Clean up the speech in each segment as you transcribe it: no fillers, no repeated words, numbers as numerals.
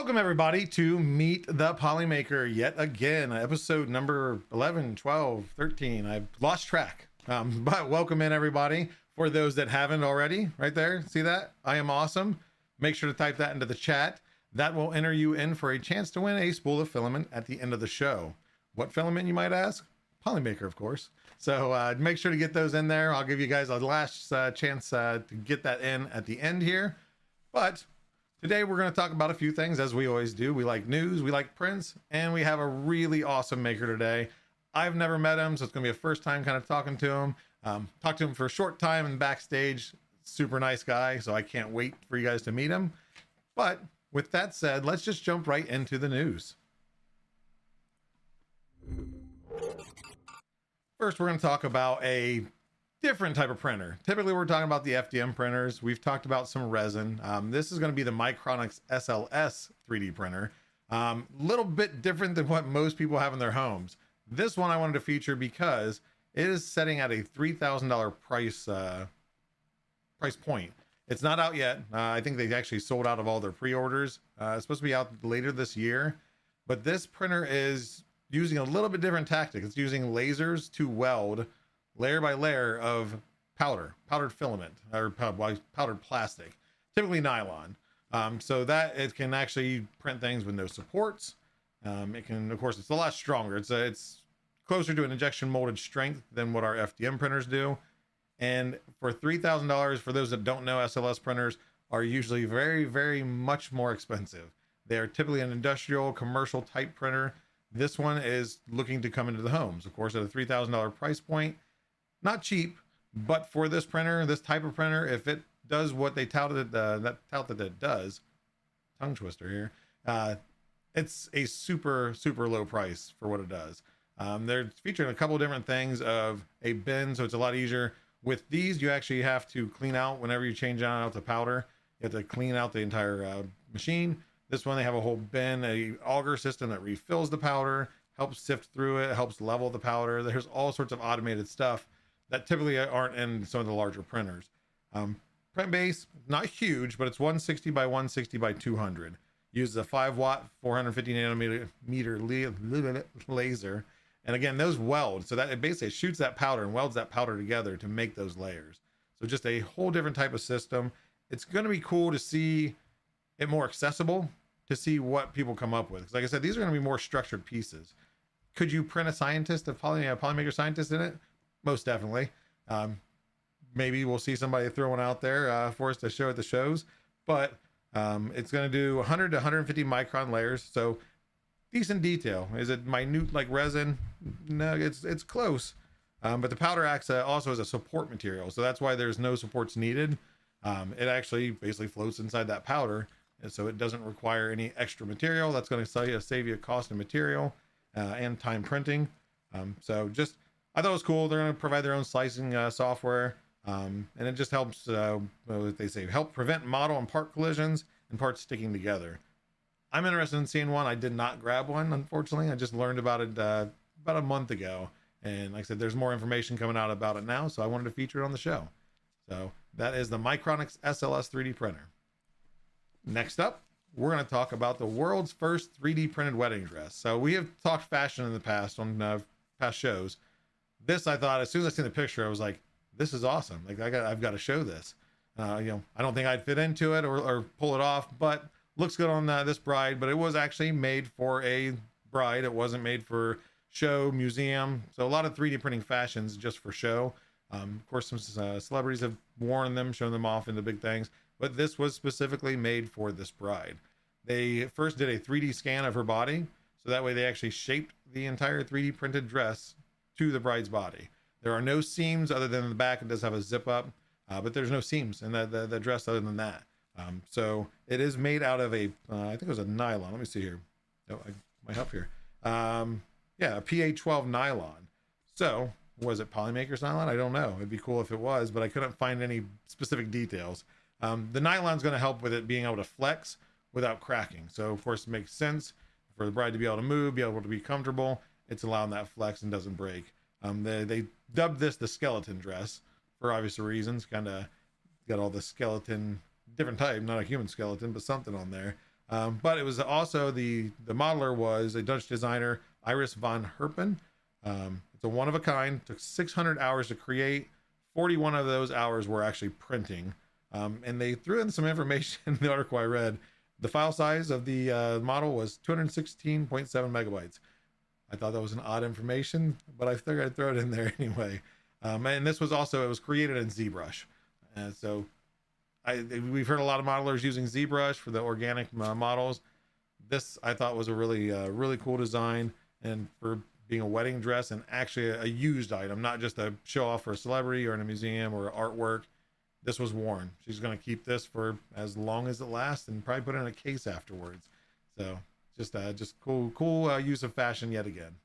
Welcome everybody to Meet the Polymaker yet again, episode number 11, 12, 13. I've lost track, but welcome in everybody. For those that haven't already, right there, see that? I am awesome. Make sure to type that into the chat. That will enter you in for a chance to win a spool of filament at the end of the show. What filament, you might ask? Polymaker, of course. So make sure to get those in there. I'll give you guys a last chance to get that in at the end here. But today we're going to talk about a few things, as we always do. We like news, we like prints, and we have a really awesome maker today. I've never met him, so it's going to be a first time kind of talking to him. Talked to him for a short time in backstage. Super nice guy, so I can't wait for you guys to meet him. But with that said, let's just jump right into the news. First, we're going to talk about a different type of printer. Typically, we're talking about the FDM printers. We've talked about some resin. This is going to be the Micronix SLS 3D printer. Little bit different than what most people have in their homes. This one I wanted to feature because it is setting at a $3,000 price point. It's not out yet. I think they actually sold out of all their pre-orders. It's supposed to be out later this year, but this printer is using a little bit different tactic. It's using lasers to weld layer by layer of powdered filament, or powdered plastic, typically nylon, so that it can actually print things with no supports. It can, of course, it's a lot stronger. It's closer to an injection molded strength than what our FDM printers do. And for $3,000, for those that don't know, SLS printers are usually very, very much more expensive. They are typically an industrial, commercial type printer. This one is looking to come into the homes, of course, at a $3,000 price point. Not cheap, but for this printer, this type of printer, if it does what they touted that it does, tongue twister here, it's a super low price for what it does. They're featuring a couple of different things of a bin, so it's a lot easier. With these, you actually have to clean out whenever you change out the powder. You have to clean out the entire machine. This one, they have a whole bin, a auger system that refills the powder, helps sift through it, helps level the powder. There's all sorts of automated stuff that typically aren't in some of the larger printers. Print base, not huge, but it's 160 by 160 by 200. Uses a 5-watt, 450 nanometer laser. And again, those weld, so that it basically shoots that powder and welds that powder together to make those layers. So just a whole different type of system. It's going to be cool to see it more accessible, to see what people come up with. Because like I said, these are going to be more structured pieces. Could you print a scientist, a Polymaker scientist in it? Most definitely. Maybe we'll see somebody throw one out there for us to show at the shows. But it's going to do 100 to 150 micron layers. So decent detail. Is it minute like resin? No, it's close. But the powder acts also as a support material. So that's why there's no supports needed. It actually basically floats inside that powder. And so it doesn't require any extra material. That's going to save you cost and material and time printing. So just, I thought it was cool. They're going to provide their own slicing software. And it just helps, what they say, help prevent model and part collisions and parts sticking together. I'm interested in seeing one. I did not grab one, unfortunately. I just learned about it about a month ago. And like I said, there's more information coming out about it now. So I wanted to feature it on the show. So that is the Micronix SLS 3D printer. Next up, we're going to talk about the world's first 3D printed wedding dress. So we have talked fashion in the past on past shows. This, I thought, as soon as I seen the picture, I was like, this is awesome. Like I've got to show this. I don't think I'd fit into it or pull it off, but looks good on this bride. But it was actually made for a bride. It wasn't made for show, museum. So a lot of 3D printing fashions just for show. Of course, some celebrities have worn them, shown them off into big things, but this was specifically made for this bride. They first did a 3D scan of her body, so that way they actually shaped the entire 3D printed dress to the bride's body. There are no seams other than the back. It does have a zip up, but there's no seams in the dress other than that. So it is made out of a, I think it was a nylon. Let me see here. Oh, I might help here. Yeah, a PA12 nylon. So was it Polymaker's nylon? I don't know. It'd be cool if it was, but I couldn't find any specific details. The nylon's going to help with it being able to flex without cracking. So of course it makes sense for the bride to be able to move, be able to be comfortable. It's allowing that flex and doesn't break. They dubbed this the skeleton dress for obvious reasons. Kind of got all the skeleton, different type, not a human skeleton, but something on there. But it was also the modeler was a Dutch designer, Iris van Herpen. It's a one of a kind, took 600 hours to create. 41 of those hours were actually printing. And they threw in some information in the article I read. The file size of the model was 216.7 megabytes. I thought that was an odd information, but I figured I'd throw it in there anyway. And this was also, it was created in ZBrush. And so we've heard a lot of modelers using ZBrush for the organic models. This I thought was a really cool design, and for being a wedding dress and actually a used item, not just a show off for a celebrity or in a museum or artwork. This was worn. She's going to keep this for as long as it lasts and probably put it in a case afterwards. So just cool use of fashion yet again.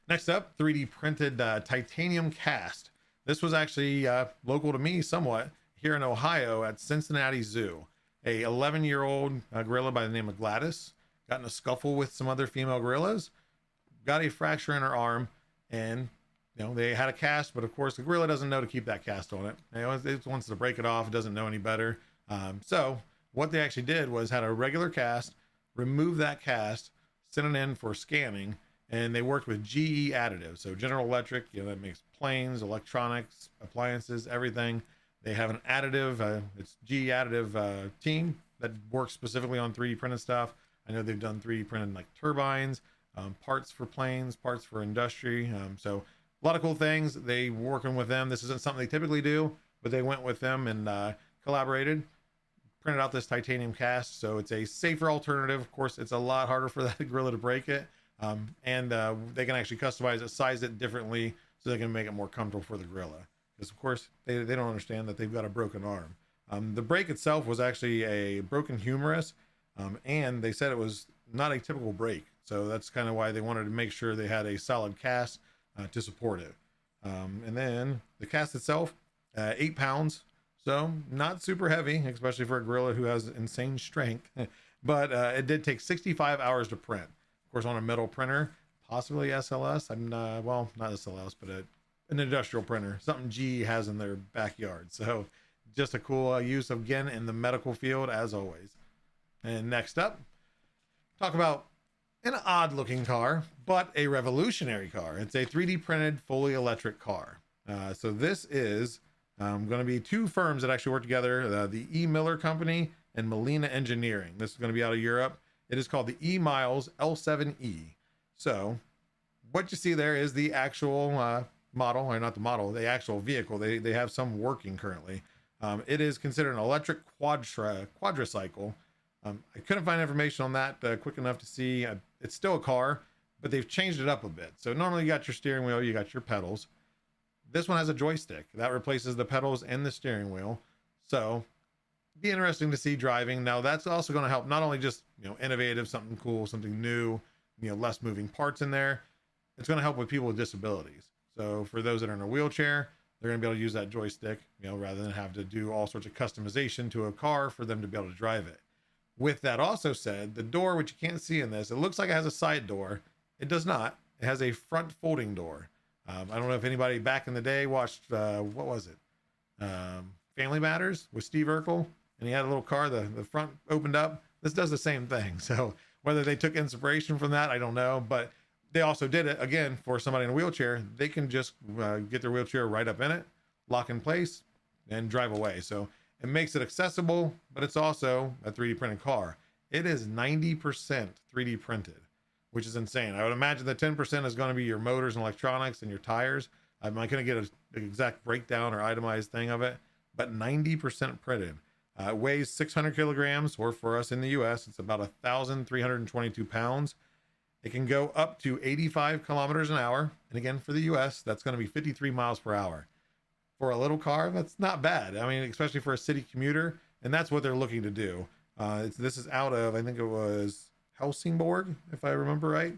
Next up, 3D printed titanium cast. This was actually local to me somewhat, here in Ohio at Cincinnati Zoo. A 11-year-old gorilla by the name of Gladys got in a scuffle with some other female gorillas, got a fracture in her arm, and they had a cast, but of course the gorilla doesn't know to keep that cast on it. It wants to break it off, it doesn't know any better. So what they actually did was had a regular cast, remove that cast, send it in for scanning, and they worked with GE Additive. So General Electric, that makes planes, electronics, appliances, everything. They have an additive, it's GE Additive team that works specifically on 3D printed stuff. I know they've done 3D printed like turbines, parts for planes, parts for industry. So a lot of cool things. They working with them. This isn't something they typically do, but they went with them and collaborated, printed out this titanium cast. So it's a safer alternative. Of course, it's a lot harder for that gorilla to break it. And they can actually customize it, size it differently so they can make it more comfortable for the gorilla. Because of course they don't understand that they've got a broken arm. The break itself was actually a broken humerus, and they said it was not a typical break. So that's kind of why they wanted to make sure they had a solid cast to support it. And then the cast itself, 8 pounds. So not super heavy, especially for a gorilla who has insane strength, but it did take 65 hours to print. Of course, on a metal printer, possibly SLS. Well, not SLS, but an industrial printer, something GE has in their backyard. So just a cool use of, again, in the medical field as always. And next up, talk about an odd looking car, but a revolutionary car. It's a 3D printed fully electric car. So this is going to be two firms that actually work together, the E. Miller Company and Molina Engineering. This is going to be out of Europe. It is called the E Miles L7E. So what you see there is the actual model, or not the model, the actual vehicle. They have some working currently. It is considered an electric quadricycle. I couldn't find information on that quick enough to see. It's still a car, but they've changed it up a bit. So normally you got your steering wheel, you got your pedals. This one has a joystick that replaces the pedals and the steering wheel. So be interesting to see driving. Now that's also going to help not only just innovative, something cool, something new, less moving parts in there. It's going to help with people with disabilities. So for those that are in a wheelchair, they're going to be able to use that joystick, rather than have to do all sorts of customization to a car for them to be able to drive it. With that also said, the door, which you can't see in this, it looks like it has a side door. It does not. It has a front folding door. I don't know if anybody back in the day watched, what was it? Family Matters with Steve Urkel, and he had a little car, the front opened up. This does the same thing. So whether they took inspiration from that, I don't know, but they also did it again for somebody in a wheelchair. They can just get their wheelchair right up in it, lock in place, and drive away. So it makes it accessible, but it's also a 3D printed car. It is 90% 3D printed, which is insane. I would imagine the 10% is going to be your motors and electronics and your tires. I'm not going to get an exact breakdown or itemized thing of it, but 90% printed. It weighs 600 kilograms, or for us in the US, it's about 1,322 pounds. It can go up to 85 kilometers an hour. And again, for the US, that's going to be 53 miles per hour. For a little car, that's not bad. I mean, especially for a city commuter. And that's what they're looking to do. This is out of, I think it was Helsingborg, if I remember right.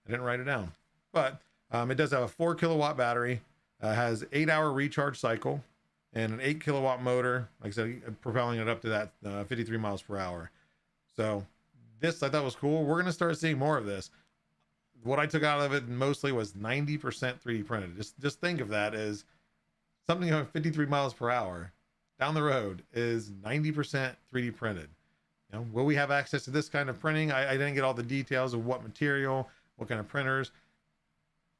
I didn't write it down. But it does have a 4 kilowatt battery. Has 8-hour recharge cycle. And an 8 kilowatt motor, like I said, propelling it up to that 53 miles per hour. So this I thought was cool. We're going to start seeing more of this. What I took out of it mostly was 90% 3D printed. Just think of that as something going 53 miles per hour down the road is 90% 3D printed. You know, will we have access to this kind of printing? I didn't get all the details of what material, what kind of printers,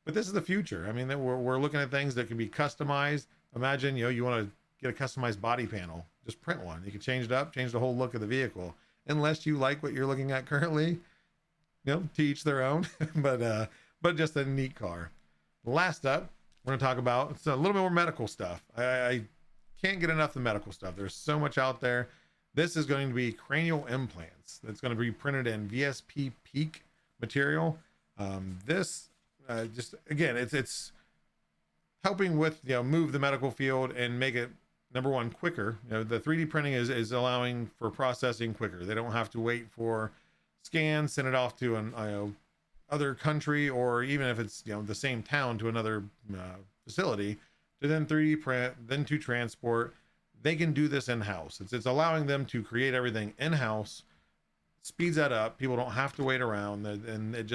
but this is the future. I mean, we're looking at things that can be customized. Imagine, you know, you want to get a customized body panel, just print one. You can change it up, change the whole look of the vehicle. Unless you like what you're looking at currently, you know, to each their own. But just a neat car. Last up, we're going to talk about, it's a little bit more medical stuff. I can't get enough of the medical stuff. There's so much out there. This is going to be cranial implants. That's going to be printed in VSP Peak material. This just, again, it's helping with, you know, move the medical field and make it, number one, quicker. You know, the 3D printing is allowing for processing quicker. They don't have to wait for scans, send it off to an, you know, other country, or even if it's, you know, the same town, to another facility, to then 3D print, then to transport. They can do this in-house. It's allowing them to create everything in-house, speeds that up. People don't have to wait around, and it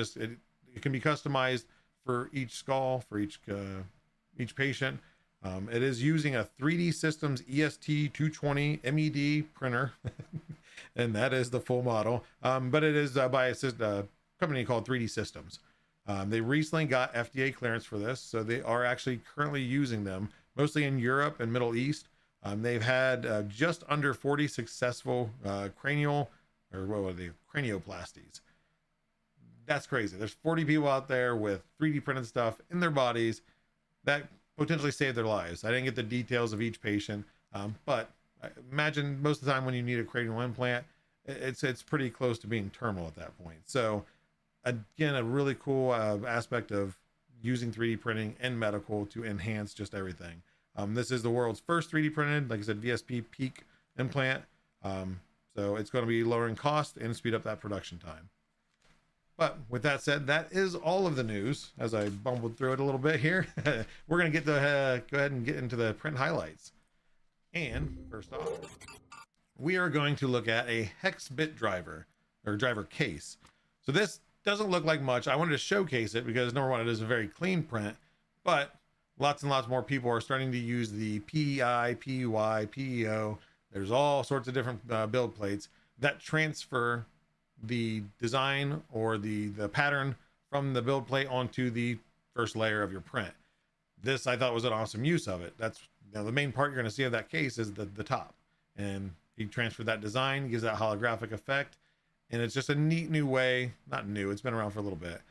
can be customized for each skull, for each patient. It is using a 3D Systems EST 220 MED printer, and that is the full model. But it is by a company called 3D Systems. They recently got FDA clearance for this, so they are actually currently using them, mostly in Europe and Middle East. They've had just under 40 successful cranial, or what were they, cranioplasties. That's crazy. There's 40 people out there with 3D printed stuff in their bodies that potentially saved their lives. I didn't get the details of each patient, but imagine most of the time when you need a cranial implant, it's pretty close to being terminal at that point. So again, a really cool aspect of using 3D printing and medical to enhance just everything. This is the world's first 3D printed, like I said, VSP Peak implant. So it's going to be lowering cost and speed up that production time. But with that said, that is all of the news. As I bumbled through it a little bit here, we're going to get to go ahead and get into the print highlights. And first off, we are going to look at a hex bit driver, or driver case. So this doesn't look like much. I wanted to showcase it because, number one, it is a very clean print, but lots and lots more people are starting to use the PEI, PEY, PEO. There's all sorts of different build plates that transfer the design or the pattern from the build plate onto the first layer of your print. This, I thought, was an awesome use of it. That's, you know, the main part you're going to see of that case is the top, and he transferred that design, gives that holographic effect, and it's just a neat new way. Not new, it's been around for a little bit,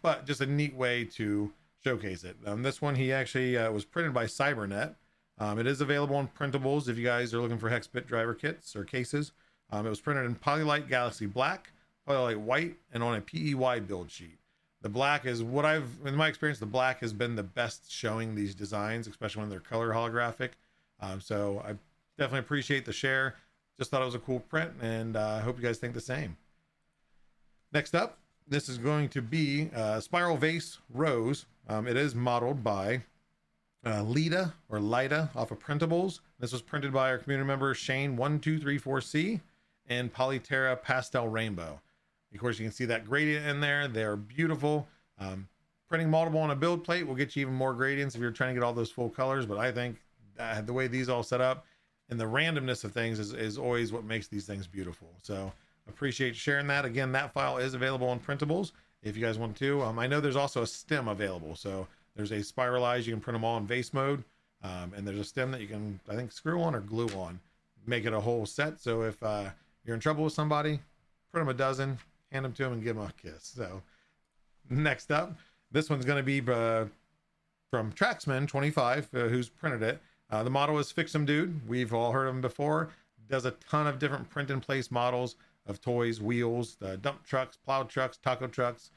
but just a neat way to showcase it. This one, he actually was printed by Cybernet. It is available on printables if you guys are looking for hex bit driver kits or cases. It was printed in Polylite Galaxy Black, Polylite White, and on a PEY build sheet. The black is what in my experience, the black has been the best showing these designs, especially when they're color holographic. So I definitely appreciate the share. Just thought it was a cool print, and I hope you guys think the same. Next up, this is going to be Spiral Vase Rose. It is modeled by Lida off of Printables. This was printed by our community member Shane1234C and Polyterra Pastel Rainbow. Of course, you can see that gradient in there. They're beautiful. Printing multiple on a build plate will get you even more gradients if you're trying to get all those full colors, but I think the way these all set up and the randomness of things is always what makes these things beautiful. So appreciate sharing that. Again, that file is available on Printables if you guys want to. I know there's also a stem available. So there's a spiralized, you can print them all in vase mode. And there's a stem that you can, I think, screw on or glue on, make it a whole set. So if you're in trouble with somebody, print them a dozen, hand them to them, and give them a kiss. So next up, this one's going to be from Traxman25, who's printed it. The model is Fix 'em Dude. We've all heard of him before. Does a ton of different print in place models of toys, wheels, dump trucks, plow trucks, taco trucks,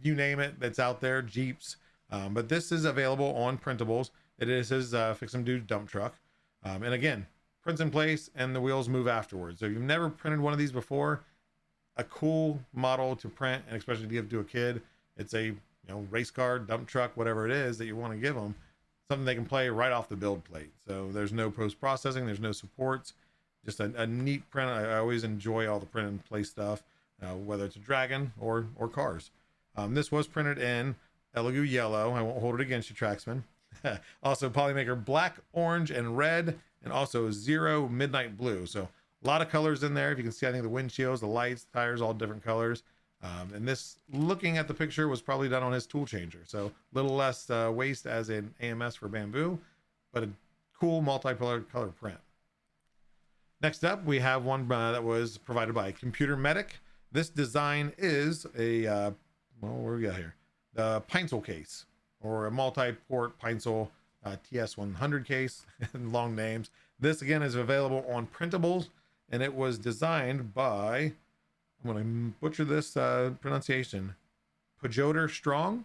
you name it, that's out there, Jeeps. But this is available on Printables. It is his Fix 'em Dude dump truck. And again, prints in place and the wheels move afterwards. So if you've never printed one of these before, a cool model to print, and especially to give to a kid. It's a, you know, race car, dump truck, whatever it is that you want to give them, something they can play right off the build plate. So there's no post-processing, there's no supports, just a neat print. I always enjoy all the print and play stuff, whether it's a dragon or cars. This was printed in Elegoo Yellow. I won't hold it against you, Traxman. Also Polymaker Black, Orange, and Red, and also Zero Midnight Blue. So A lot of colors in there. If you can see, I think the windshields, the lights, tires, all different colors. And this, looking at the picture, was probably done on his tool changer. So a little less waste as an AMS for bamboo, but a cool multicolored color print. Next up, we have one that was provided by Computer Medic. This design is a, well, what do we got here? The Pencil case, or a multi-port Pencil TS100 case, long names. This again is available on printables, and it was designed by, I'm going to butcher this pronunciation, Pajoder Strong,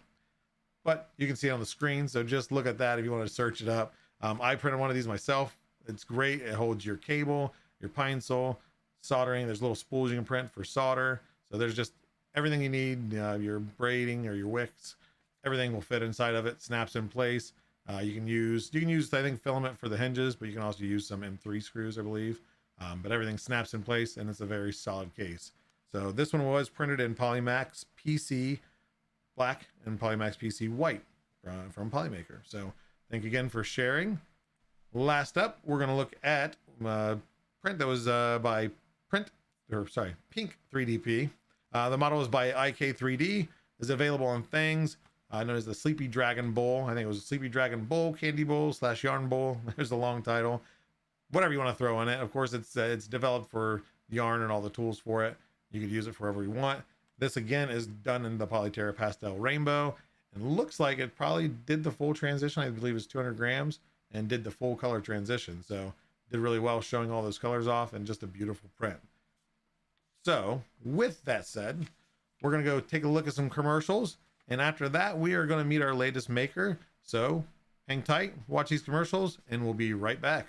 but you can see it on the screen, so just look at that if you want to search it up. I printed one of these myself. It's great. It holds your cable, your pencil, soldering. There's little spools you can print for solder. So there's just everything you need, your braiding or your wicks. Everything will fit inside of it, snaps in place. You can use, I think, filament for the hinges, but you can also use some M3 screws, I believe. But everything snaps in place, and it's a very solid case. So this one was printed in Polymax PC Black and Polymax PC White from Polymaker. So thank you again for sharing. Last up, we're going to look at print that was by Pink 3DP. The model is by IK3D. Is available on things known as the Sleepy Dragon Bowl. I think it was a Sleepy Dragon Bowl, Candy Bowl / Yarn Bowl. There's the long title. Whatever you want to throw in it. Of course, it's developed for yarn and all the tools for it. You could use it for whatever you want. This again is done in the Polyterra Pastel Rainbow, and looks like it probably did the full transition. I believe it was 200 grams and did the full color transition. So did really well showing all those colors off, and just a beautiful print. So with that said, we're going to go take a look at some commercials. And after that, we are going to meet our latest maker. So hang tight, watch these commercials, and we'll be right back.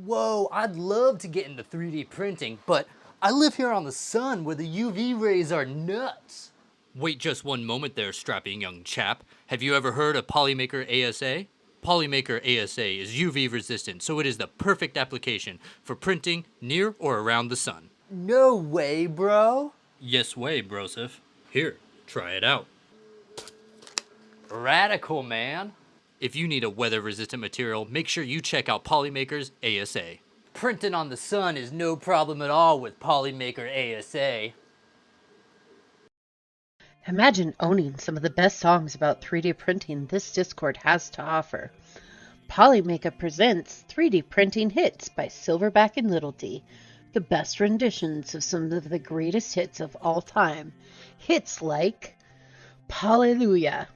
Whoa, I'd love to get into 3D printing, but I live here on the sun where the UV rays are nuts. Wait just one moment there, strapping young chap. Have you ever heard of Polymaker ASA? Polymaker ASA is UV resistant, so it is the perfect application for printing near or around the sun. No way, bro. Yes way, brosif. Here, try it out. Radical, man. If you need a weather-resistant material, make sure you check out Polymaker's ASA. Printing on the sun is no problem at all with Polymaker ASA. Imagine owning some of the best songs about 3D printing this Discord has to offer. Polymaker presents 3D Printing Hits by Silverback and Little D, the best renditions of some of the greatest hits of all time. Hits like Hallelujah,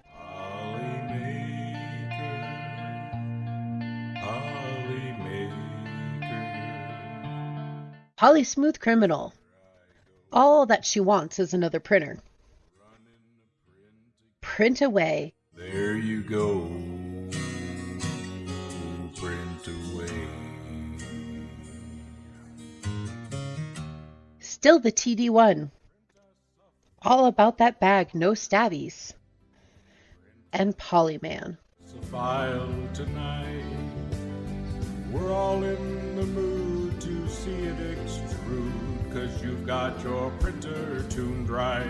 Polly Smooth Criminal, All That She Wants Is Another Printer, Print Away, There you go, print away. Still the TD1, All About That Bag, No Stabbies, and Polyman. It's a file tonight. We're all in the mood to see it extrude, 'cause you've got your printer tuned right.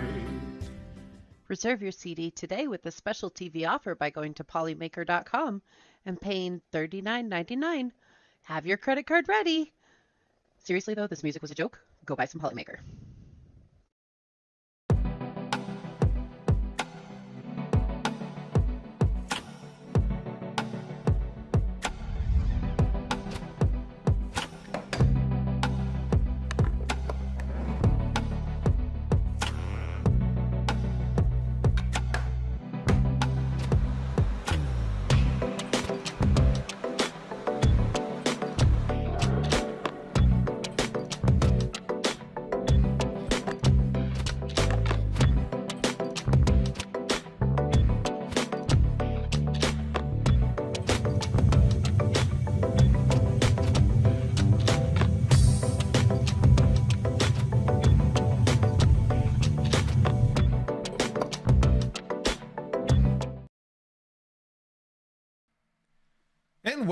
Reserve your CD today with a special TV offer by going to polymaker.com and paying $39.99. Have your credit card ready. Seriously though, this music was a joke. Go buy some Polymaker.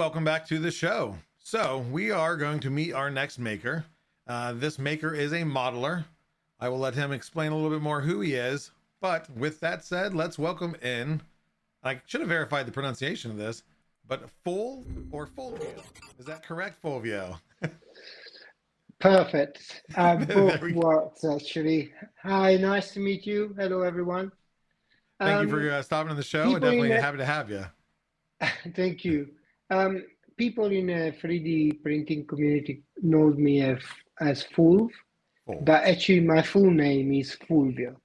welcome back to the show. So we are going to meet our next maker. This maker is a modeler. I will let him explain a little bit more who he is. But with that said, let's welcome in, I should have verified the pronunciation of this, but Fulvio. Is that correct, Fulvio? Perfect. There Both we go. works actually. Hi, nice to meet you. Hello, everyone. Thank you Um, for stopping on the show. people in Definitely the, happy to have you. thank you. People in the 3D printing community know me as Fulv, Full. but actually my full name is Fulvio.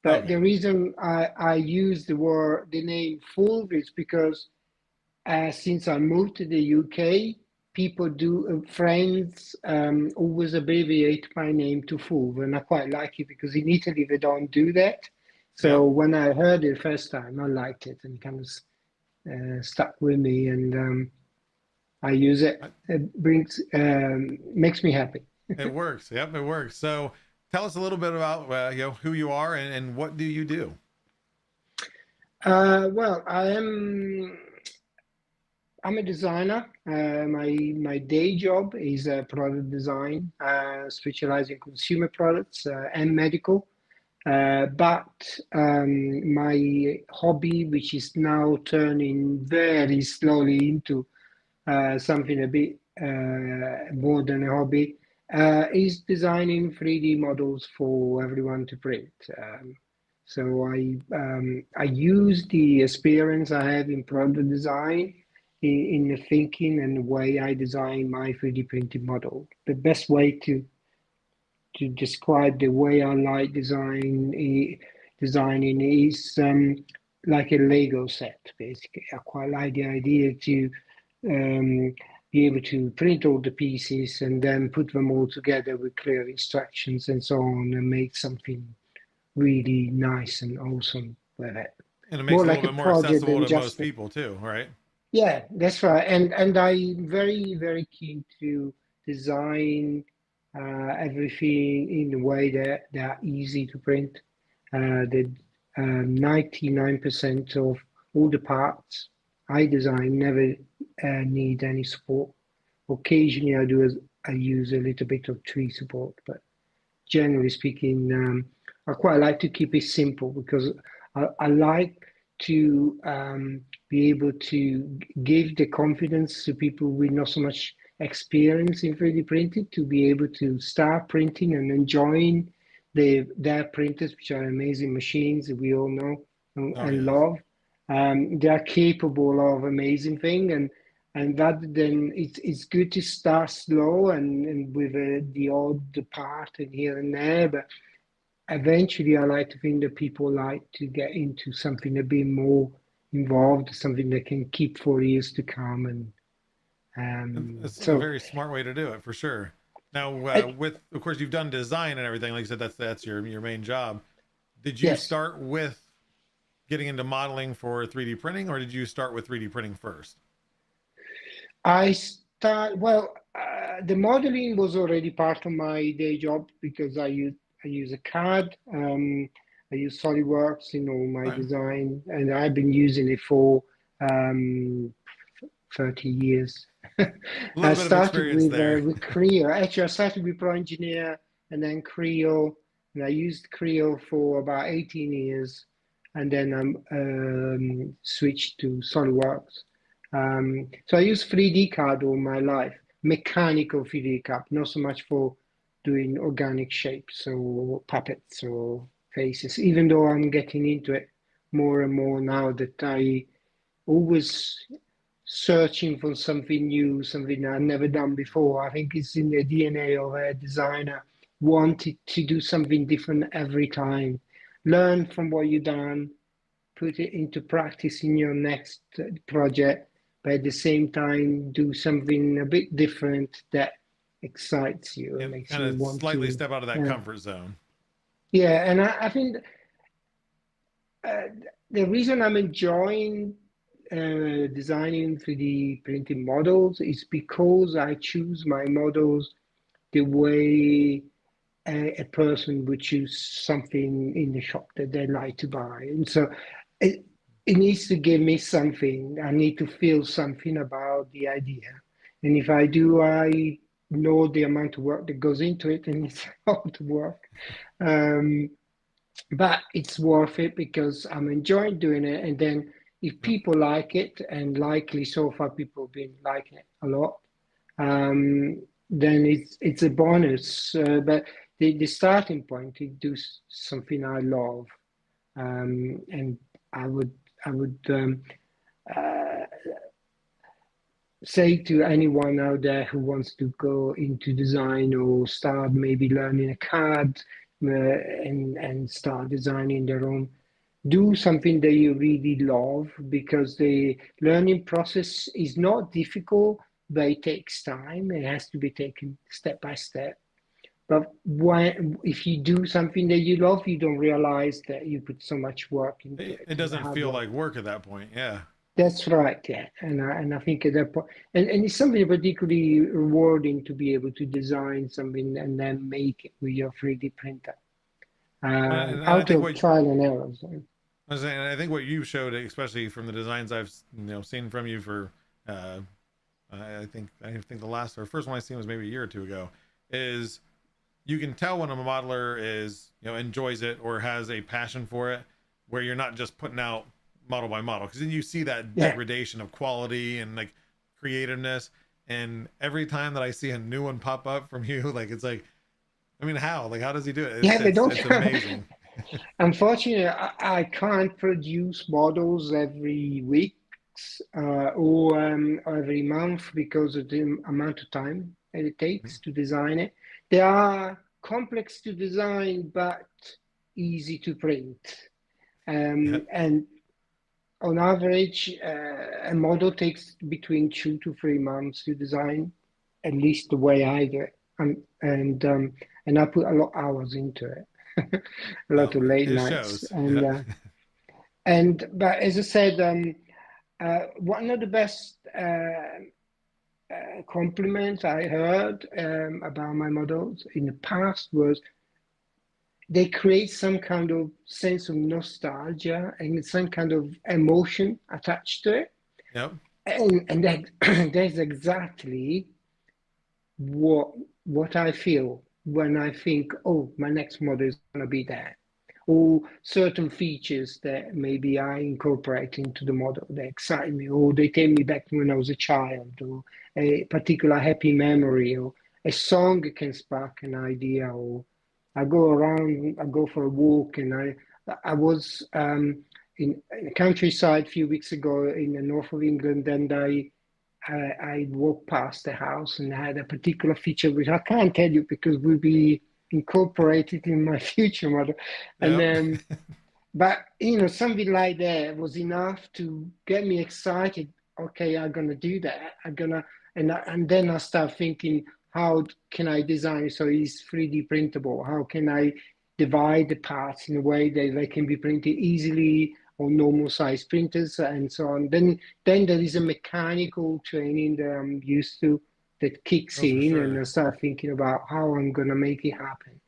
But Okay. the reason I use the name Fulv is because since I moved to the UK, friends always abbreviate my name to Fulv, and I quite like it because in Italy they don't do that. So Yep. when I heard it the first time, I liked it and kind of stuck with me, and I use it. It makes me happy. It works. Yep, it works. So tell us a little bit about who you are and what do you do? Well, I'm a designer. My day job is product design, specializing in consumer products and medical. But my hobby, which is now turning very slowly into something a bit more than a hobby, is designing 3D models for everyone to print. So I use the experience I have in product design in the thinking and the way I design my 3D printed model. The best way to describe the way I like designing is like a Lego set, basically. I quite like the idea to be able to print all the pieces and then put them all together with clear instructions and so on and make something really nice and awesome with it. And it makes More it a little like a bit more project accessible than to most just people too, right? yeah, that's right. And I'm very, very keen to design everything in a way that they're easy to print. The 99% of all the parts I design never need any support. Occasionally, I use a little bit of tree support, but generally speaking, I quite like to keep it simple because I like to be able to give the confidence to people with not so much experience in 3D printing to be able to start printing and enjoying their printers, which are amazing machines that we all know Oh and yes. love. They are capable of amazing things, and rather than it's good to start slow and with the odd part and here and there, but eventually I like to think that people like to get into something a bit more involved, something that can keep for years to come. And It's a so very smart way to do it for sure. Now, I, with of course you've done design and everything, like you said, that's your main job. Did you yes, start with getting into modeling for 3D printing, or did you start with 3D printing first? the modeling was already part of my day job because I use a CAD. I use SolidWorks in all my Right. design, and I've been using it for um, 30 years. A I little bit of started experience there. with Creo. Actually, I started with Pro Engineer and then Creo, and I used Creo for about 18 years, and then I switched to SolidWorks. So I use 3D CAD all my life, mechanical 3D CAD, not so much for doing organic shapes or puppets or faces, even though I'm getting into it more and more now that I always searching for something new, something I've never done before. I think it's in the DNA of a designer, wanting to do something different every time. Learn from what you've done, put it into practice in your next project, but at the same time, do something a bit different that excites you and And makes kind you of want slightly to. step out of that Yeah, comfort zone. yeah, and I think uh, the reason I'm enjoying designing 3D printing models is because I choose my models the way a person would choose something in the shop that they like to buy. And so it, it needs to give me something. I need to feel something about the idea. And if I do, I know the amount of work that goes into it, and it's a lot of work. Um, but it's worth it because I'm enjoying doing it. And then if Yep. people like it, and likely so far people have been liking it a lot, then it's a bonus. But the starting point is do something I love, and I would uh, say to anyone out there who wants to go into design or start maybe learning a CAD and start designing their own, do something that you really love, because the learning process is not difficult, but it takes time. It has to be taken step by step. But if you do something that you love, you don't realize that you put so much work into It, it it and doesn't hard feel work. like work at that point. Yeah. That's right, yeah. And I think at that point, and it's something particularly rewarding to be able to design something and then make it with your 3D printer, And I out think of what trial and errors. I was saying, I think what you showed, especially from the designs I've seen from you for, uh, I think the last or first one I seen was maybe a year or two ago, is you can tell when a modeler is enjoys it or has a passion for it, where you're not just putting out model by model, because then you see that Yeah, degradation of quality and like creativeness. And every time that I see a new one pop up from you, like it's like, I mean, how does he do it? yeah, they don't. It's amazing. Unfortunately, I can't produce models every week or every month because of the amount of time that it takes to design it. They are complex to design, but easy to print. Yeah. And on average, a model takes between 2 to 3 months to design, at least the way I do it. And I put a lot of hours into it, a lot Well, of late it nights. shows. And Yeah. but as I said, one of the best compliments I heard about my models in the past was they create some kind of sense of nostalgia and some kind of emotion attached to it. Yep. And that that's exactly what what I feel when I think, oh, my next model is going to be that, or certain features that maybe I incorporate into the model that excite me, or they take me back to when I was a child, or a particular happy memory, or a song can spark an idea, or I go around, I go for a walk, and I was in the countryside a few weeks ago in the north of England, and I walked past the house and I had a particular feature which I can't tell you because will be incorporated in my future model. And Yep. but something like that was enough to get me excited. Okay, I'm gonna do that. I'm gonna and then I start thinking, how can I design it so it's 3D printable? How can I divide the parts in a way that they can be printed easily on normal size printers and so on. Then there is a mechanical training that I'm used to that kicks Oh, for in, and I sure. start thinking about how I'm gonna make it happen.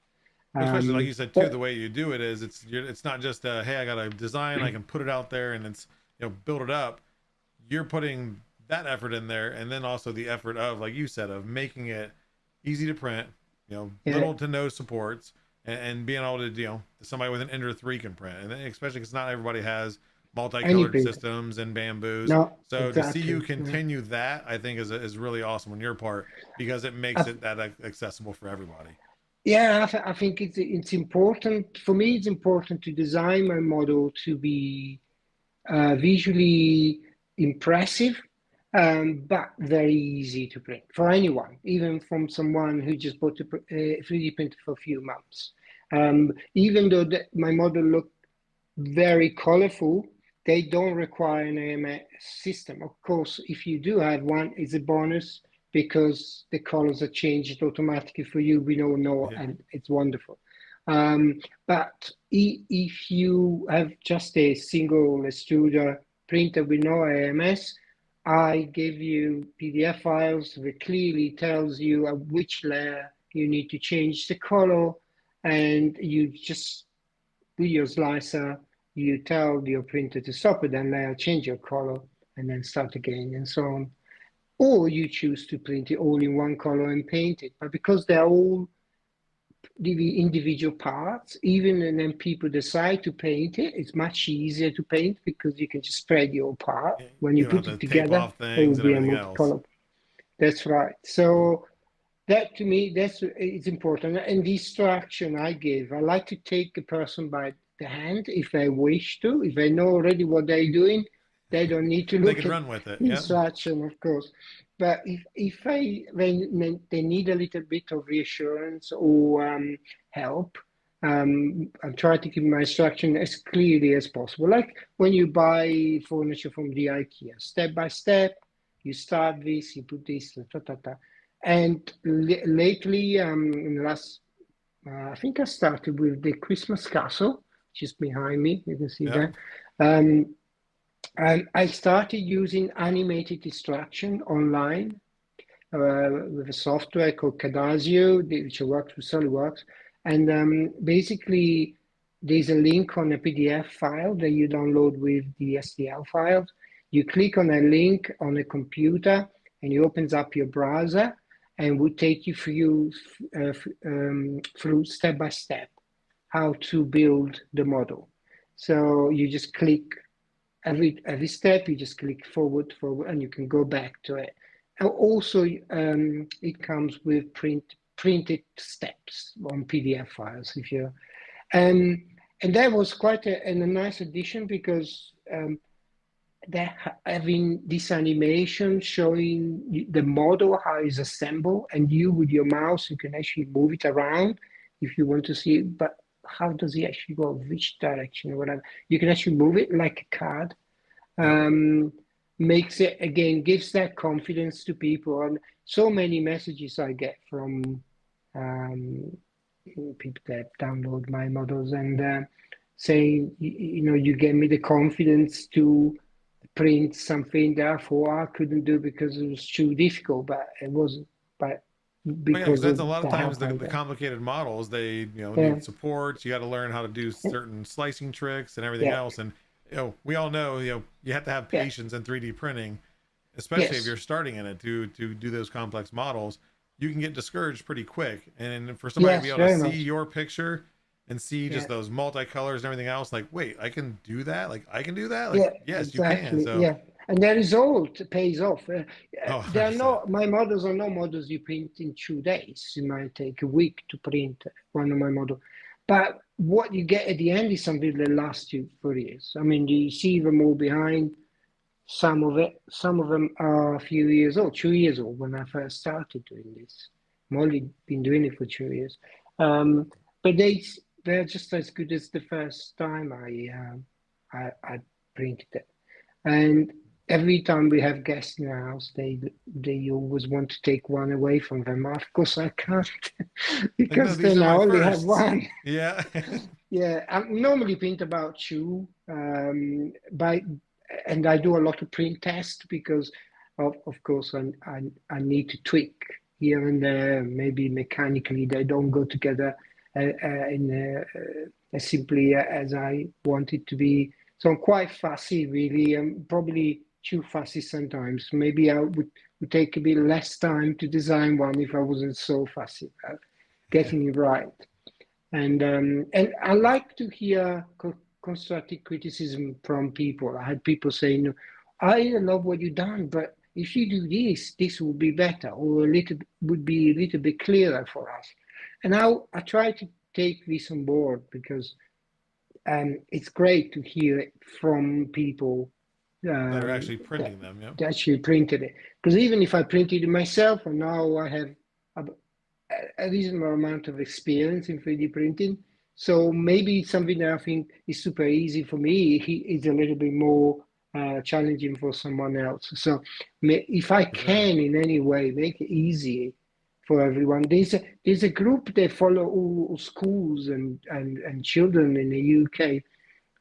Especially like you said too, But the way you do it is it's not just hey, I got a design, I can put it out there and it's build it up. You're putting that effort in there, and then also the effort of, like you said, of making it easy to print, yeah, little to no supports, and being able to somebody with an Ender 3 can print, and then, especially because not everybody has any multicolored printer. systems and bamboos. No, So to see you exactly. Yeah. continue that, I think is really awesome on your part, because it makes I, it that accessible for everybody. yeah, I think it's important for me. It's important to design my model to be visually impressive, but very easy to print for anyone, even from someone who just bought a 3D printer for a few months. Even though my model looked very colorful, they don't require an AMS system. Of course, if you do have one, it's a bonus because the colors are changed automatically for you. We don't know, Yeah. and it's wonderful. But if you have just a single extruder printer with no AMS, I give you PDF files that clearly tells you at which layer you need to change the color, and you just with your slicer, you tell your printer to stop it, then they'll change your color and then start again and so on. Or you choose to print it all in one color and paint it. But because they're all the individual parts, even and then people decide to paint it, it's much easier to paint because you can just spread your part. When you don't put have it to tape together, off it will things and be a everything else. multicolor. That's right. So that to me, it's important. And the instruction I give, I like to take a person by the hand if they wish to. If they know already what they're doing, they don't need to They look can at run with it. the Yeah. instruction, of course. But if they need a little bit of reassurance or help, I try to keep my instruction as clearly as possible. Like when you buy furniture from the IKEA, step by step, you start this, you put this, ta, ta, ta. And lately, in the last, I think I started with the Christmas castle, which is behind me. You can see Yeah. that. And I started using animated instruction online with a software called Cadasio, which works with SolidWorks. And basically, there's a link on a PDF file that you download with the STL files. You click on a link on a computer, and it opens up your browser, and will take you through step by step how to build the model. So you just click every step. You just click forward, and you can go back to it. And also, it comes with printed steps on PDF files. And that was quite a nice addition because they're having this animation showing the model, how it's assembled, and you with your mouse, you can actually move it around if you want to see it, but how does it actually go, which direction or whatever. You can actually move it like a card. Makes it, again, gives that confidence to people. And so many messages I get from people that download my models and saying, you gave me the confidence to print something therefore I couldn't do because it was too difficult, but it wasn't. But Because because that's of a lot of the times help I the get. complicated models, they Yeah. need support. You got to learn how to do certain slicing tricks and everything Yeah. else. And we all know you have to have Yeah. patience in 3D printing, especially if Yes. you're starting in it to do those complex models. You can get discouraged pretty quick. And for somebody to be Yes, able to very see much. your picture and see just Yeah. those multicolors and everything else, like, wait, I can do that? Like, I can do that? Like, Yeah, yes, you can. exactly. So, Yeah, and the result pays off. oh, There are 100%. no my models are no models you print in 2 days. It might take a week to print one of my models, but what you get at the end is something that lasts you for years. I mean, you see them all behind. Some of them are a few years old, 2 years old when I first started doing this. I've only been doing it for 2 years, but they're just as good as the first time I printed it. And every time we have guests in the house, they always want to take one away from them. Of course, I can't Like, no, because these are then I my only have firsts. one. Yeah. Yeah, I normally print about two, and I do a lot of print tests because, of course, I need to tweak here and there. Maybe mechanically they don't go together as simply as I want it to be. So I'm quite fussy, really. I'm probably too fussy sometimes. Maybe I would take a bit less time to design one if I wasn't so fussy about getting it right. And I like to hear constructive criticism from people. I had people saying, "I love what you've done, but if you do this, this will be better, or would be a little bit clearer for us." And I try to take this on board because it's great to hear it from people That are actually that, printing them. Yeah. that actually printed it. Because even if I printed it myself, and now I have a reasonable amount of experience in 3D printing. So maybe something that I think is super easy for me is a little bit more challenging for someone else. So if I Sure. can in any way make it easy for everyone, there's a group that follow all schools and children in the UK,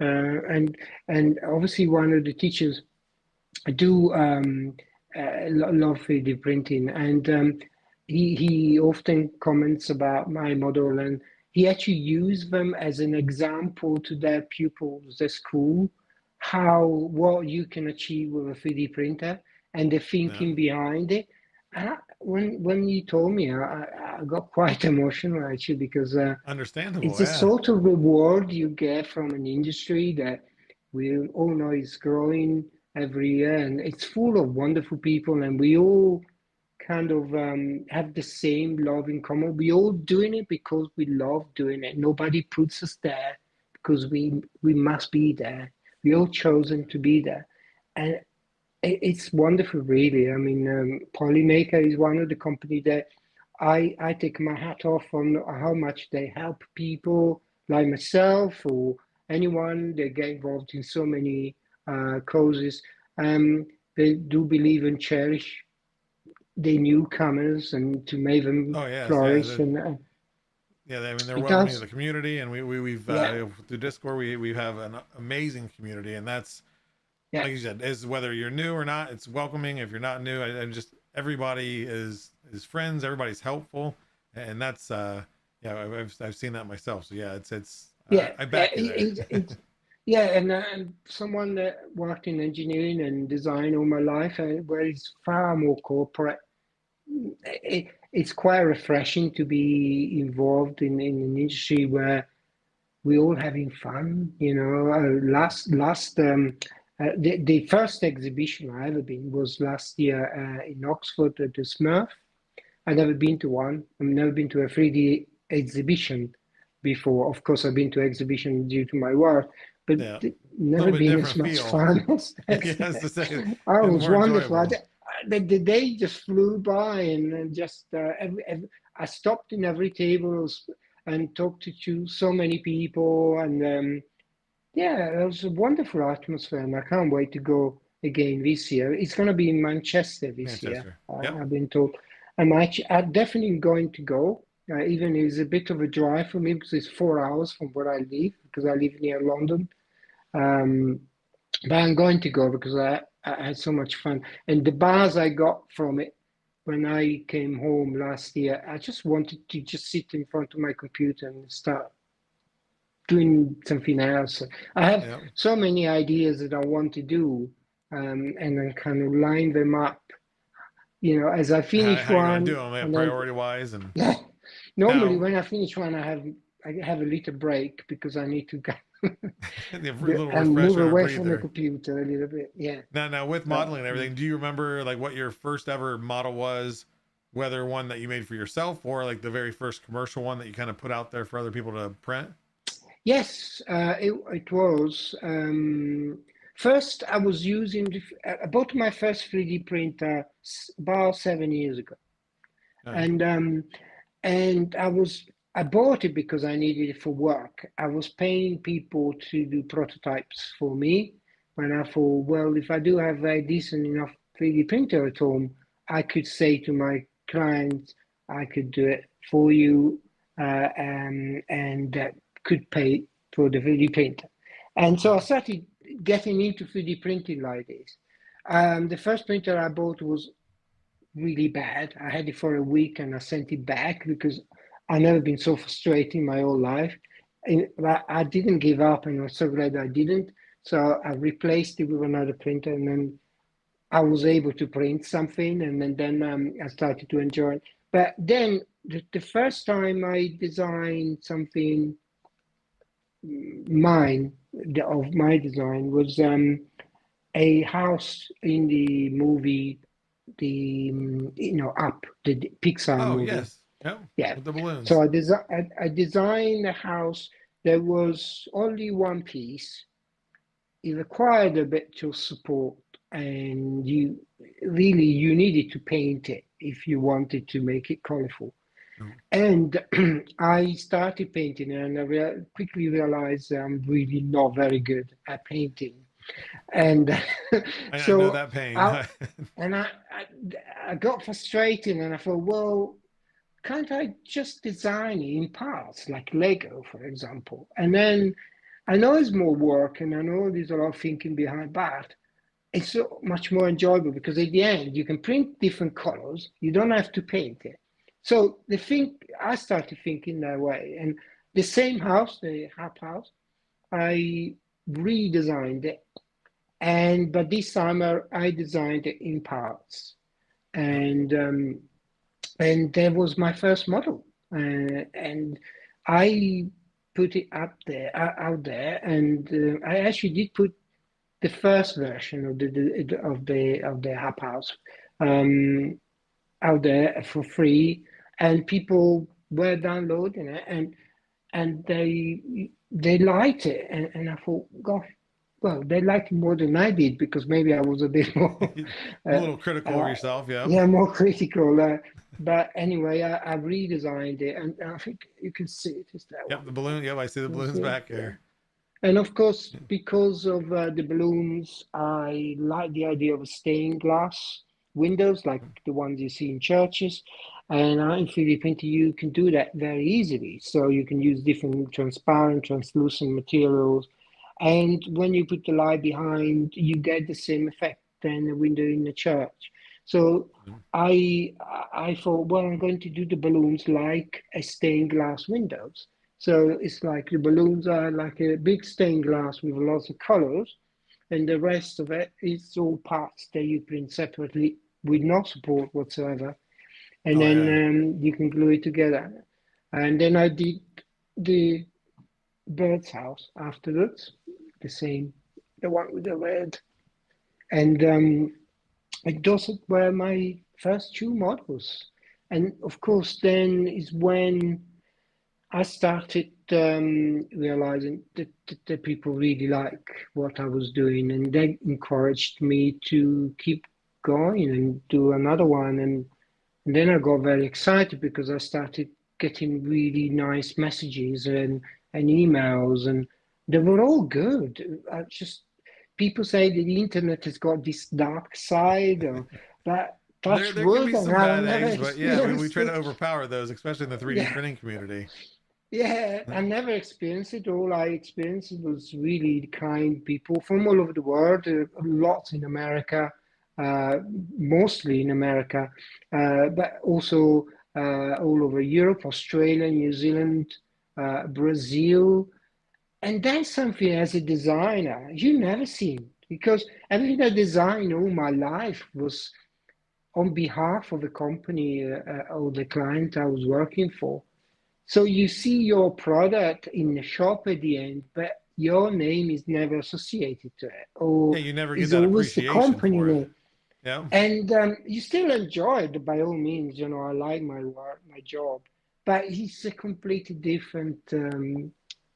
and obviously one of the teachers do love 3D printing, and he often comments about my model, and he actually used them as an example to their pupils at school, how what you can achieve with a 3D printer and the Yeah. thinking behind it. And when you told me, I got quite emotional actually because it's Understandable. a Yeah. sort of reward you get from an industry that we all know is growing every year, and it's full of wonderful people, and we all kind of have the same love in common. We all doing it because we love doing it. Nobody puts us there because we must be there. We all chosen to be there, and it's wonderful, really. I mean, Polymaker is one of the company that I take my hat off on how much they help people like myself or anyone. They get involved in so many causes. They do believe and cherish the newcomers and to make them Oh yes. Yeah. flourish. And Yeah, I mean they're it welcoming to does. the community, and we've Yeah, through Discord we have an amazing community, and that's yeah, like you said, is whether you're new or not, it's welcoming. If you're not new, and just everybody is friends, everybody's helpful, and that's yeah, I've seen that myself. So yeah, it's yeah, I yeah. back you there. Yeah, and someone that worked in engineering and design all my life, where it's far more corporate. It's quite refreshing to be involved in an industry where we all having fun. You know, the first exhibition I ever been was last year in Oxford at the Smurf. I've never been to one. I've never been to a 3D exhibition before. Of course, I've been to exhibition due to my work, but Yeah, a never little bit been as different much feel. fun as Yes, to say oh, it it's was more wonderful. enjoyable. The day just flew by, and just I stopped in every table and talked to so many people, and yeah, it was a wonderful atmosphere, and I can't wait to go again this year. It's going to be in Manchester this year. Manchester. Yep. I've been told. I'm definitely going to go. Even it's a bit of a drive for me because it's 4 hours from where I live, because I live near London. Um, but I'm going to go because I had so much fun. And the buzz I got from it when I came home last year, I just wanted to just sit in front of my computer and start doing something else. I have Yep. so many ideas that I want to do, and then kind of line them up, you know, as I finish How you gonna do one, them? Yeah, and then priority wise, and yeah, normally now when I finish one, I have a little break because I need to go a little and move refresher and away from the breather. computer a little bit. Yeah. Now with But, modeling and everything, do you remember like what your first ever model was? Whether one that you made for yourself or like the very first commercial one that you kind of put out there for other people to print? yes, it was. First, I was using, I bought my first 3D printer about 7 years ago. Nice. And I bought it because I needed it for work. I was paying people to do prototypes for me. When I thought, well, if I do have a decent enough 3D printer at home, I could say to my clients, I could do it for you, and could pay for the 3D printer. And so I Yeah. started getting into 3D printing like this. The first printer I bought was really bad. I had it for a week and I sent it back because I've never been so frustrated in my whole life. And I didn't give up, and I'm so glad I didn't. So I replaced it with another printer, and then I was able to print something, and then I started to enjoy it. But then the first time I designed something mine of my design was a house in the movie, the Up, the Pixar Oh movie. yes. Yep. Yeah. With the balloons. So I designed a house that was only one piece. It required a bit of support, and you needed to paint it if you wanted to make it colorful. Oh. And I started painting, and I quickly realized I'm really not very good at painting. And I know so that pain. I, and I got frustrated, and I thought, well, can't I just design it in parts, like Lego, for example? And then I know it's more work, and I know there's a lot of thinking behind, but it's so much more enjoyable because at the end you can print different colors. You don't have to paint it. So I started thinking that way, and the same house, the Hap house. I redesigned it, but this time I designed it in parts, Yep. and and that was my first model, and I put it up there, out there, and I actually did put the first version of the Hap house um, out there for free, and people were downloading it, and they liked it, and I thought, gosh, well, they liked it more than I did because maybe I was a bit more, A uh, little critical of yourself. Yep. yeah, more critical. But anyway, I redesigned it, and I think you can see it. Is that Yep. one? The balloon. Yep. I see the You can balloons see it? back Yeah. here. And of course, because of the balloons, I like the idea of stained glass windows like the ones you see in churches. And in 3D printing, you can do that very easily. So you can use different transparent, translucent materials. And when you put the light behind, you get the same effect than a window in a church. So I I thought, well, I'm going to do the balloons like a stained glass windows. So it's like the balloons are like a big stained glass with lots of colors, and the rest of it is all parts that you print separately with no support whatsoever, and Oh then yeah. you can glue it together. And then I did the bird's house afterwards, the same, the one with the red, and those were my first two models. And of course, then is when I started realizing that people really like what I was doing, and they encouraged me to keep going and do another one. And then I got very excited because I started getting really nice messages and emails, and they were all good. I just people say that the internet has got this dark side, but touch There can wood, be and some I've bad never eggs, but yeah, we experienced try to it. overpower those, especially in the 3D Yeah. printing community. Yeah, I never experienced it. All I experienced was really kind people from all over the world, lots in America, uh, mostly in America, but also all over Europe, Australia, New Zealand, Brazil. And that's something as a designer you never seen because everything I designed all my life was on behalf of the company or the client I was working for. So you see your product in the shop at the end, but your name is never associated to it, Yeah, or you never get is that always the appreciation company for it. name. Yeah. And you still enjoy it by all means. I like my work, my job, but it's a completely different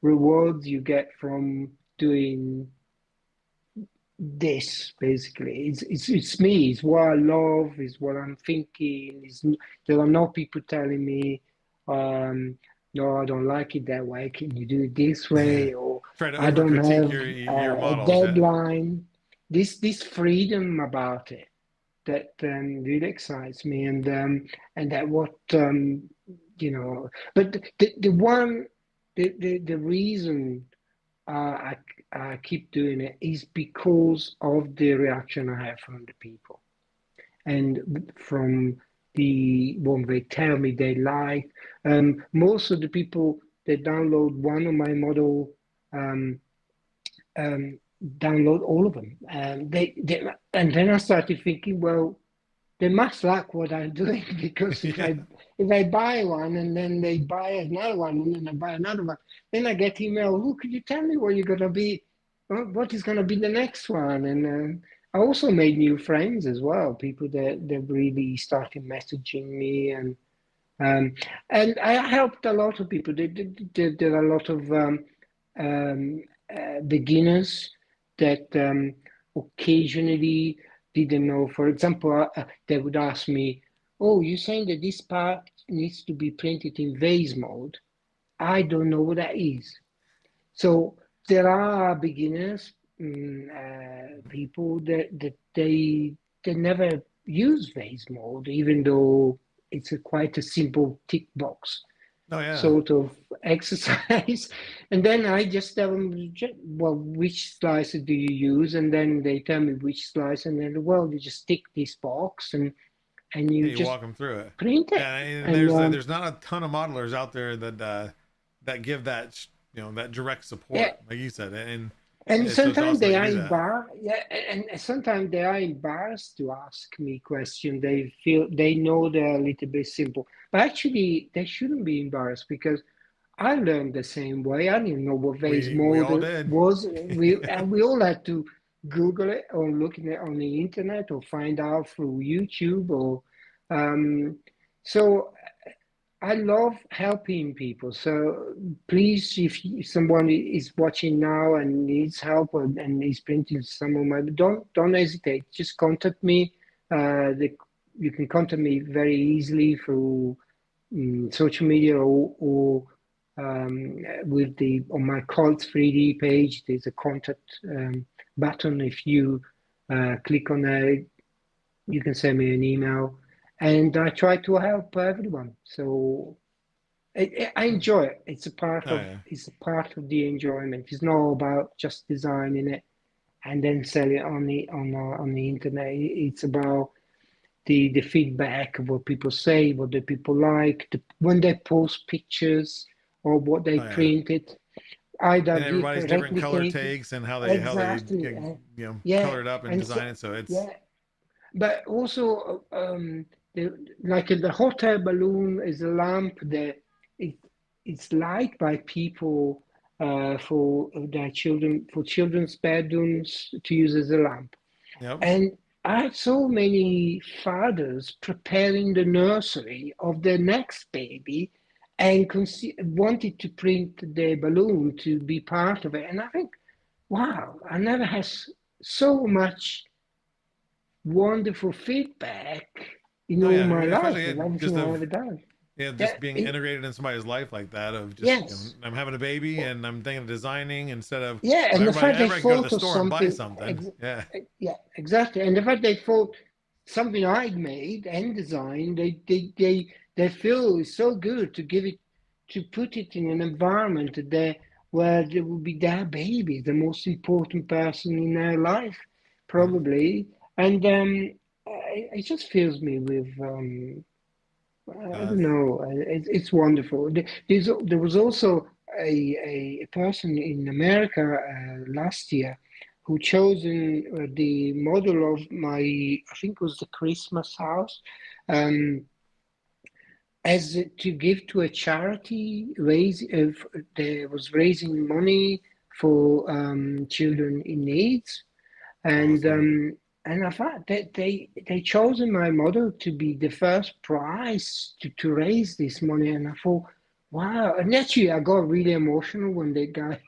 rewards you get from doing this. Basically, it's me. It's what I love. It's what I'm thinking. There are no people telling me, no, I don't like it that way. Can you do it this way? Or Try to I over don't critique have your a models. Yeah. deadline. This freedom about it that really excites me, and that what But the one the reason I I keep doing it is because of the reaction I have from the people and from the when they tell me they like. Most of the people that download one of my model um, um, download all of them, and and then I started thinking, well, they must like what I'm doing because Yeah. if I buy one and then they buy another one and then I buy another one, then I get email. Who could you tell me what you're gonna be? What is gonna be the next one? And I also made new friends as well. People that really started messaging me um, and I helped a lot of people. There are a lot of um, beginners that occasionally didn't know. For example, they would ask me, "Oh, you're saying that this part needs to be printed in vase mode? I don't know what that is." So there are beginners, people that they never use vase mode, even though it's quite a simple tick box Oh yeah. sort of exercise. And then I just tell them, well, which slicer do you use? And then they tell me which slice, and then, well, you just tick this box and Yeah, you you just walk them through it. print it. Yeah, and And there's not a ton of modelers out there that that give that that direct Yeah, support, like you said, and and so it's sometimes awesome that they you are do that. embarrassed. Yeah, and sometimes they are embarrassed to ask me questions. They feel they know they're a little bit simple, but actually they shouldn't be embarrassed because I learned the same way. I didn't know what vase We all model did. was. We all had to Google it or looking at on the internet or find out through YouTube or um, so I love helping people. So please, if someone is watching now and needs help and is printing some of my, don't hesitate. Just contact me. You can contact me very easily through social media or with the on my Cult 3D page. There's a contact button. If you click on it, you can send me an email, and I try to help everyone. So I enjoy it. Oh yeah. It's a part of the enjoyment. It's not about just designing it and then sell it on the internet. It's about the feedback of what people say, what the people like, when they post pictures or what they Oh yeah. printed, either And everybody's different color replicate it. takes and how they Exactly. color Yeah, it up and and design it. So it's yeah, but also like the hot air balloon is a lamp that it, it's liked by people for their children for children's bedrooms to use as a lamp. yep. And I had so many fathers preparing the nursery of their next baby and wanted to print the balloon to be part of it. And I think, wow, I never had so much wonderful feedback in Oh all yeah. my life Especially of just everything I of ever done. Yeah, just being integrated in somebody's life like that of just yes. I'm having a baby and I'm thinking of designing instead of Yeah, and the fact they everybody can go to the thought of store and buy something, something. Yeah. yeah, exactly. And the fact they thought something I'd made and designed, they feel is so good to give it, to put it in an environment that where there will be their baby, the most important person in their life, Yeah. probably. And it just fills me with I Uh, don't know. It's wonderful. There was also a person in America last year who chosen the model of my, I think it was the Christmas house, um, as to give to a charity. There was raising money for children in needs, and awesome. I thought that they chosen my model to be the first prize to raise this money, and I thought, wow! And actually, I got really emotional when the guy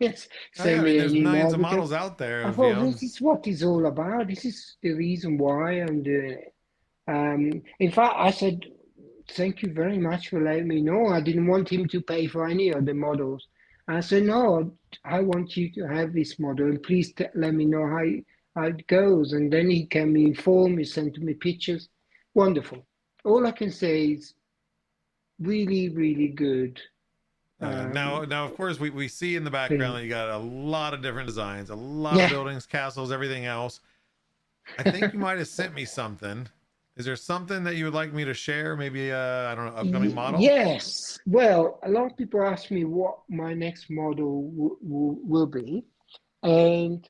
Oh yeah. sent I mean, me an there's millions email of because models out there I of thought this is what it's all about. This is the reason why I'm doing it. In fact, I said, thank you very much for letting me know. I didn't want him to pay for any of the models. I said, no, I want you to have this model and please let me know how it goes. And then he can inform me, sent me pictures. Wonderful. All I can say is really, really good. Oh yeah. Um, Now, of course, we see in the background thing. that you got a lot of different designs, a lot of Yeah. buildings, castles, everything else. I think you might have sent me something. Is there something that you would like me to share? Maybe I don't know, upcoming model? Yes. Well, a lot of people ask me what my next model will be. And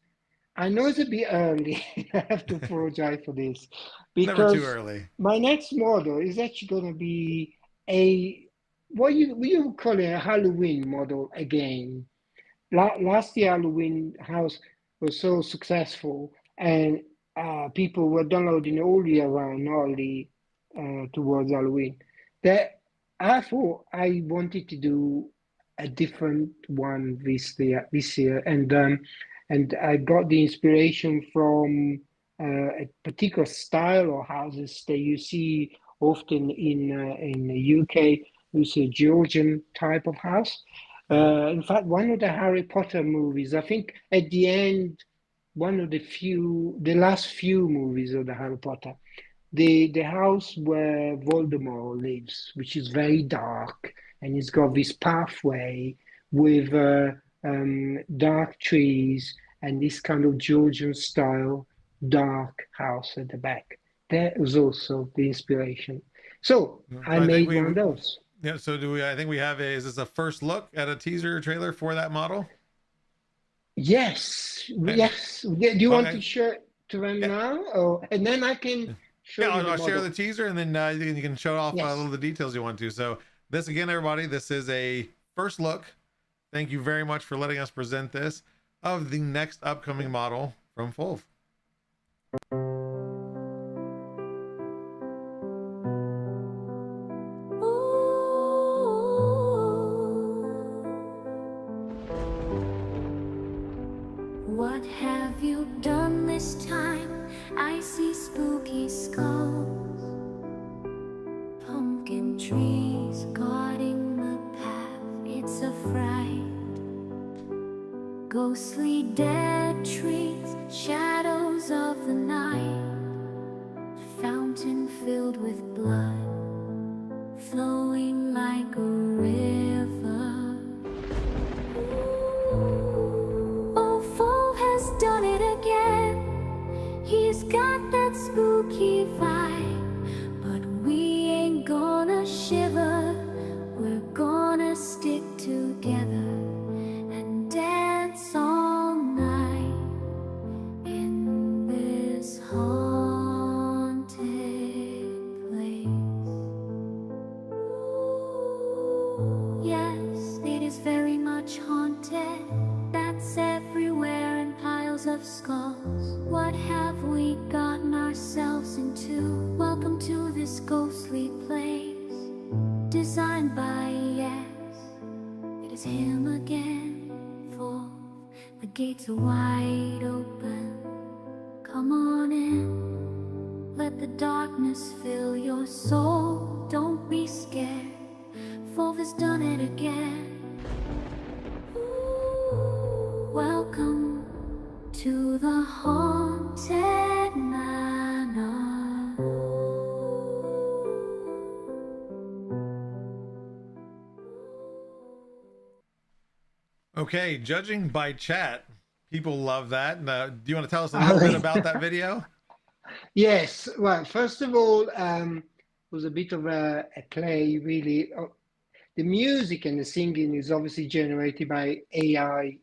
I know it's a bit early. I have to apologize for this Never too because early. my next model is actually going to be a what you would call it a Halloween model again. Last year Halloween house was so successful, and people were downloading all year round, not only towards Halloween. That I thought I wanted to do a different one this year, and I got the inspiration from a particular style of houses that you see often in the UK. You see a Georgian type of house. Yep. In fact, one of the Harry Potter movies, I think at the end, one of the last few movies of the Harry Potter, the house where Voldemort lives, which is very dark, and it's got this pathway with dark trees and this kind of Georgian style dark house at the back. That was also the inspiration. So So I I think made one of those. Yeah. So do we? I think we have a. Is this a first look at a teaser trailer for that model? Yes, Okay. yes. Do you want Okay. to show it to them Yeah. now, or and then I can show Yeah. you the I'll share the model? teaser, and then you can show off a little Yes. of the details you want to. So this again, everybody. This is a first look. Thank you very much for letting us present this of the next upcoming model from Fulv. What have you done this time? I see spooky skulls, pumpkin trees guarding the path. It's a fright. Ghostly dead trees, shadows of the night. Fountain filled with blood, flowing like a river. Oh, Fall has done it again. He's got that spooky vibe, but we ain't gonna shiver. We're gonna stick together and dance all night in this haunted place. Yes, it is very much haunted. That's everywhere in piles of skulls. What have we gotten ourselves into? Welcome to this ghostly place, designed by yes, it is him again. For the gates are wide open. Come on in, let the darkness fill your soul. Don't be scared, Fulv has done it again. Welcome to the haunted manor. Okay, judging by chat, people love that. Do you want to tell us a little bit about that video? Yes. Well, first of all, it was a bit of a play, really. The music and the singing is obviously generated by AI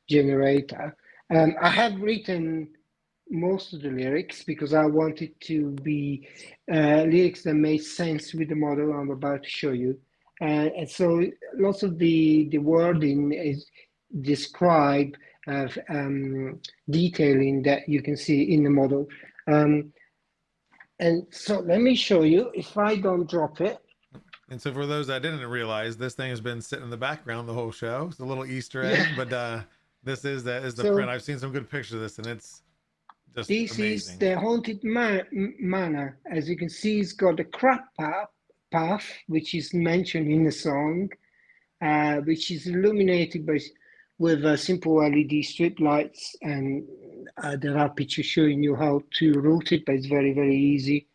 generator. I had written most of the lyrics because I wanted to be lyrics that made sense with the model I'm about to show you. And so lots of the wording is describe detailing that you can see in the model. And so let me show you, if I don't drop it. And so for those that didn't realize, this thing has been sitting in the background the whole show. It's a little Easter egg, Yeah. but this is the So print. I've seen some good pictures of this, and it's just this is amazing. the haunted manor. As you can see, it's got a crab path, which is mentioned in the song, which is illuminated by with simple LED strip lights, and there are pictures showing you how to route it, but it's very, very easy.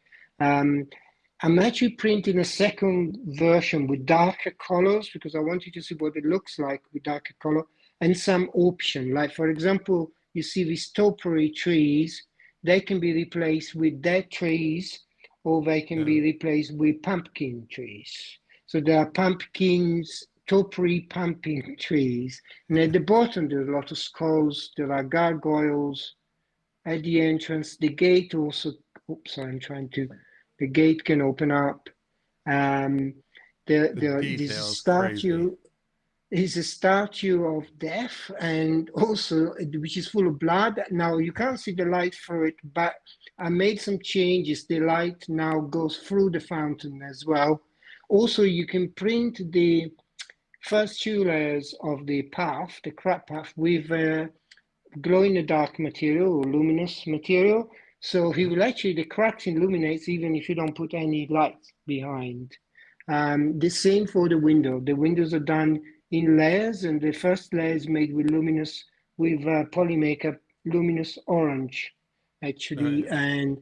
I'm actually printing a second version with darker colors because I want you to see what it looks like with darker color and some option. Like, for example, you see these topiary trees, they can be replaced with dead trees, or they can be replaced with pumpkin trees. So there are pumpkins, topiary pumpkin trees. And at the bottom, there's a lot of skulls. There are gargoyles at the entrance. The gate also, oops, I'm trying to, the gate can open up. There's a Details crazy. statue, is a statue of death, and also which is full of blood. Now you can't see the light through it, but I made some changes. The light now goes through the fountain as well. Also, you can print the first two layers of the path, the crab path, with glow in the dark material or luminous material. So he will actually, the cracks illuminates even if you don't put any light behind. The same for the window. The windows are done in layers, and the first layer is made with luminous, with Polymaker luminous orange, actually. And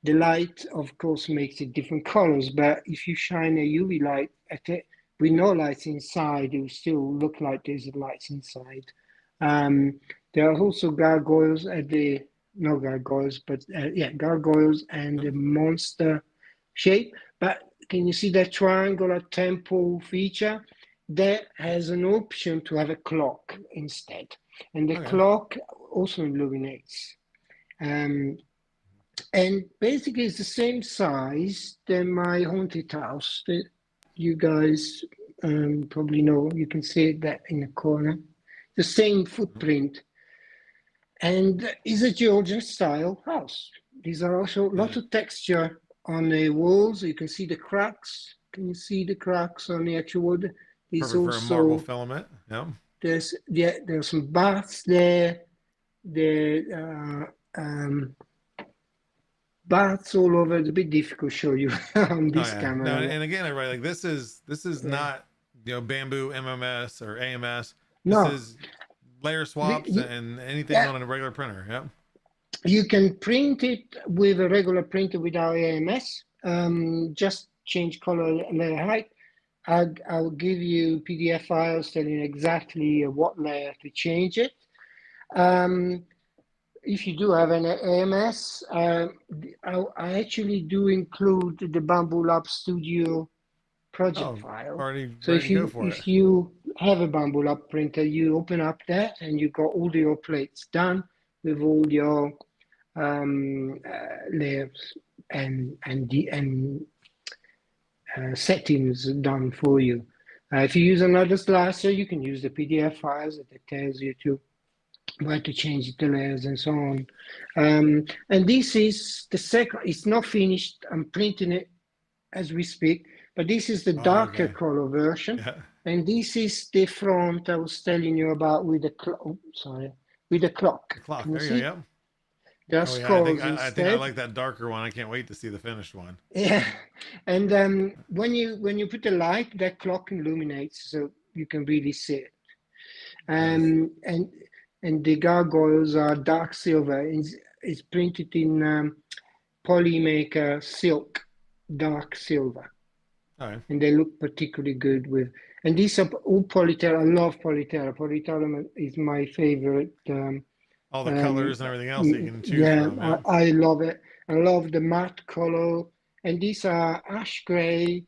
the light, of course, makes it different colors. But if you shine a UV light at it, with no lights inside, it will still look like there's lights inside. There are also gargoyles at the, no gargoyles, but yeah, gargoyles and the monster shape. But can you see that triangular temple feature? That has an option to have a clock instead. And the Okay. clock also illuminates. And basically it's the same size than my haunted house that you guys probably know. You can see that in the corner. The same footprint. And it's a Georgian style house. These are also a lot of texture on the walls. You can see the cracks. Can you see the cracks on the actual wood? There's Perfect for a marble also filament. Yeah. there's some baths there. There baths all over. It's a bit difficult to show you on this camera. No, and again, everybody, like this is not, you know, bamboo MMS or AMS. This No. is layer swaps and anything on a regular printer. Yeah. You can print it with a regular printer without AMS. Just change color and layer height. I'll give you PDF files telling exactly what layer to change it. If you do have an AMS, I actually do include the Bamboo Lab Studio project file. Already So ready to go for if you have a Bamboo Lab printer, you open up that and you got all your plates done with all your layers and settings done for you. If you use another slicer, you can use the PDF files that tells you to where to change the layers and so on. And this is the second. It's not finished. I'm printing it as we speak, but this is the darker color version. Yeah. And this is the front I was telling you about with the clock. Oh, sorry, with the clock. The clock. Can you There see? you go. There's scrolls instead. I think I like that darker one. I can't wait to see the finished one. Yeah, and when you put the light, that clock illuminates, so you can really see it. And the gargoyles are dark silver. It's printed in Polymaker silk, dark silver. All right. And they look particularly good with. And these are all Polyterra. I love Polyterra. Polyterra is my favorite. All the colors and everything else that you can choose from. Yeah, I love it. I love the matte color. And these are ash gray.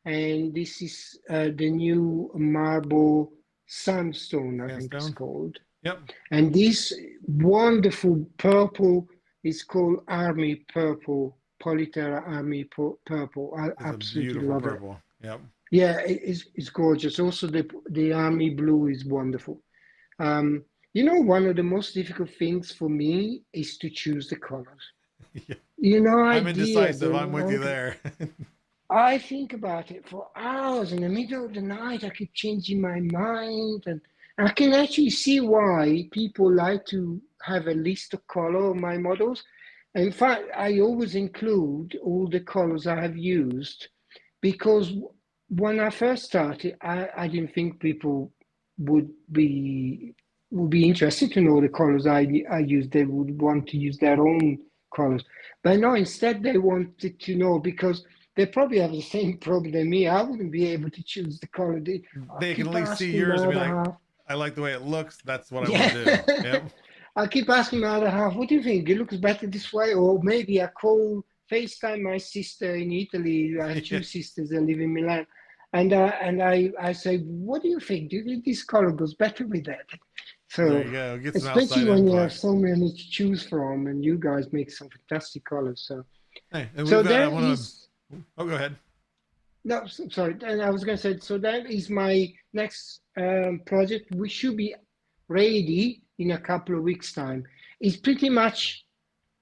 And this is the new marble sandstone, I think it's called. Yep. And this wonderful purple is called Army Purple, Polyterra Army Purple. I absolutely love purple. it. Yep. Yeah, it's gorgeous. Also, the Army Blue is wonderful. You know, one of the most difficult things for me is to choose the colors. Yeah. You know, I'm indecisive. I'm with you there. I think about it for hours. In the middle of the night, I keep changing my mind, and I can actually see why people like to have a list of color of my models. In fact, I always include all the colors I have used, because when I first started, I didn't think people would be interested to know the colors I use. They would want to use their own colors. But no, instead they wanted to know, because they probably have the same problem than me. I wouldn't be able to choose the color. They can at least see yours and be like, I like the way it looks. That's what I want to do. Yep. I keep asking my other half, what do you think? It looks better this way? Or maybe I call FaceTime my sister in Italy. I have two sisters that live in Milan. And I say, what do you think? Do you think this color goes better with that? So, there you go. Get some especially when you have so many to choose from, and you guys make some fantastic colors. So, hey, and so go ahead. No, sorry. And I was going to say, so that is my next project. We should be ready in a couple of weeks' time. It's pretty much,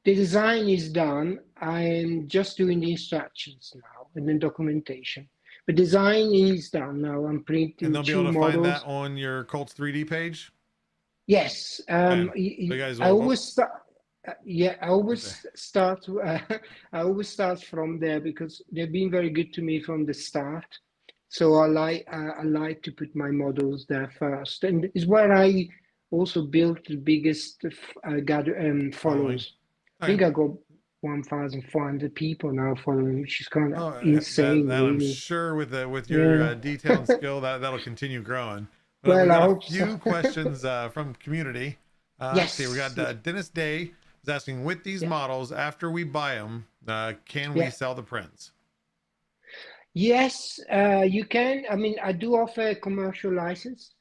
the design is done. I'm just doing the instructions now and then documentation. The design is done now. I'm printing. And they'll be able to find that on your Colts 3D page? Yes. I always start. I always start. I always start from there, because they've been very good to me from the start. So I like to put my models there first, and it's where I also built the biggest followers. I think I got 1,400 people now following, which is kind of insane. That really. I'm sure with your detail and skill that'll continue growing. But well, we got I a hope few questions from community. Yes. Let's see, we got Dennis Day is asking, with these models, after we buy them, can we sell the prints? Yes, you can. I mean, I do offer a commercial license.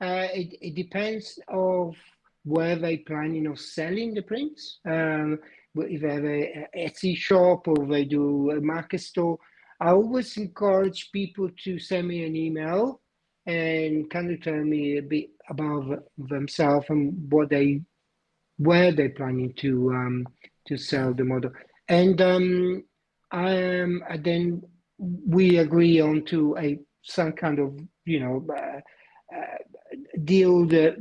It depends of where they planning of selling the prints. If they have a Etsy shop or they do a market store, I always encourage people to send me an email and kind of tell me a bit about themselves and where they're planning to Okay. sell the model. And then we agree on to a some kind of deal that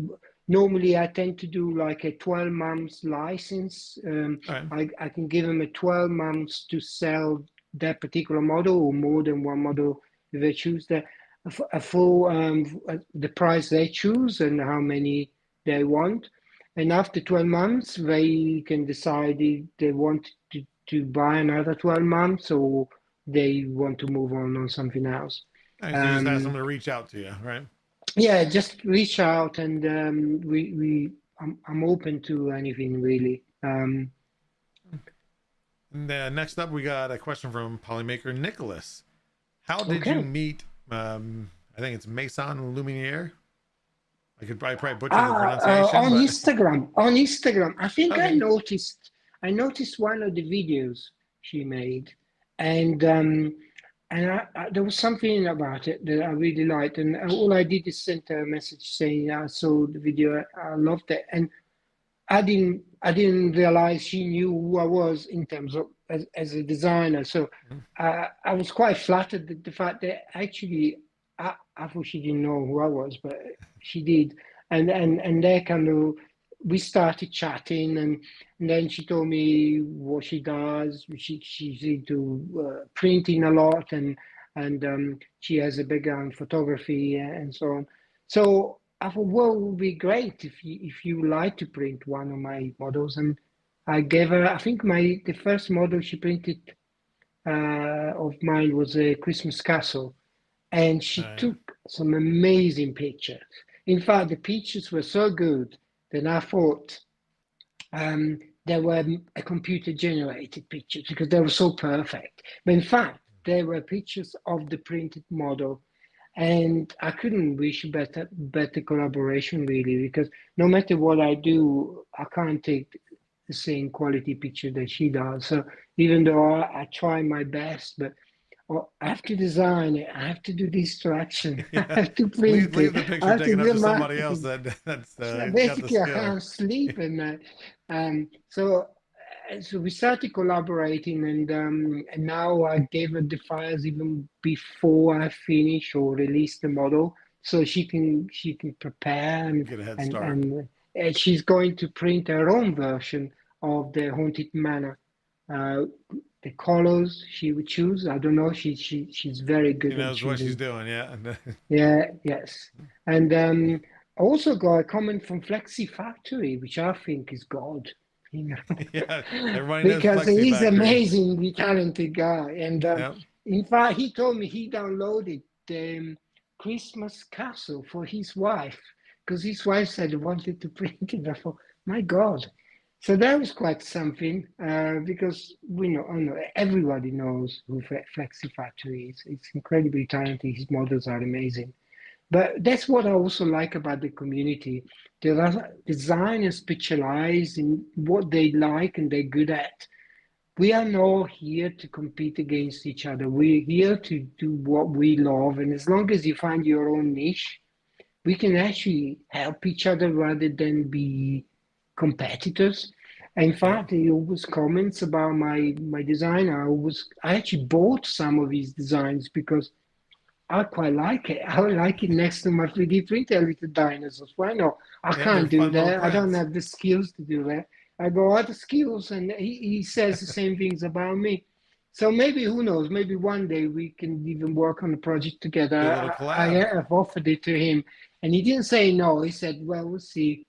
normally I tend to do like a 12 months license. All right. I can give them a 12 months to sell that particular model or more than one model if they choose a full the price they choose and how many they want. And after 12 months, they can decide if they want to buy another 12 months or they want to move on something else. All right. So you just ask Um, someone to reach out to you, right? yeah, just reach out and I'm open to anything really. And next up, we got a question from Polymaker Nicholas. How did you Okay. meet? I think it's Maison Lumiere. I probably butchered the pronunciation, On but Instagram. On Instagram, I think okay. I noticed one of the videos she made, and there was something about it that I really liked, and all I did is send her a message saying I saw the video, I loved it, and I didn't realize she knew who I was in terms of as a designer. So I was quite flattered that the fact that actually I thought she didn't know who I was, but she did. And they kind of we started chatting, and then she told me what she does. She's into printing a lot, and she has a background in photography and so on. So I thought, well, it would be great if you like to print one of my models. And I gave her, I think the first model she printed of mine was a Christmas castle, and All she right. took some amazing pictures. In fact, the pictures were so good that I thought they were a computer generated pictures because they were so perfect. But in fact, they were pictures of the printed model, and I couldn't wish better collaboration really, because no matter what I do, I can't take the same quality picture that she does. So even though I try my best, but I have to design it, I have to do the extraction, I Yeah. have to print it, Leave the I picture have to taken do up the to somebody else marketing. that's So got the basically, I skill. can't sleep at night. So we started collaborating, and now I gave her the files even before I finish or release the model, so she can prepare Get a head and start. and she's going to print her own version of the Haunted Manor. Uh, the colors she would choose, I don't know. She's very She good at knows what she's choosing. doing. Yeah. Yeah, yes. And I also got a comment from Flexi Factory, which I think is God, you Yeah. know, Everybody knows because Flexi he's Factory. amazingly talented guy. And Yep. in fact, he told me he downloaded the Christmas Castle for his wife because his wife said he wanted to print it. I thought, my God. So that was quite something because we know, I know everybody knows who Flexi Factory is. It's incredibly talented. His models are amazing. But that's what I also like about the community. There are designers specialize in what they like and they're good at. We are not here to compete against each other. We're here to do what we love. And as long as you find your own niche, we can actually help each other rather than be competitors. In Yep. fact, he always comments about my design. I actually bought some of his designs because I quite like it. I would like it next to my 3D printer with the dinosaurs. Why not? I Yeah. They're can't do fun little that. I don't prints. have the skills to do that. I go other skills, and he says the same things about me. So maybe, who knows, maybe one day we can even work on a project together. Do a little I collab. have offered it to him, and he didn't say no. He said, well, we'll see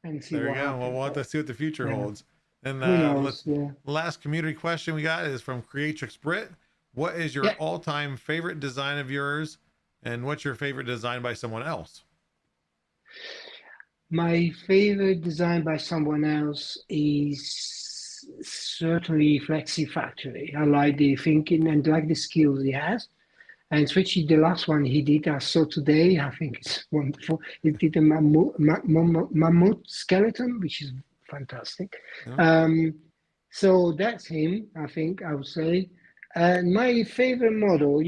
and see There we what go. Well, happens. we'll have to But see what the future yeah, holds. And who knows? Yeah. last community question we got is from Creatrix Brit. What is your Yeah. all-time favorite design of yours, and what's your favorite design by someone else? My favorite design by someone else is certainly Flexi Factory. I like the thinking and like the skills he has. And especially the last one he did, I saw today, I think it's wonderful. He did a mammoth skeleton, which is fantastic. Yeah. So that's him, I think, I would say. And my favorite model,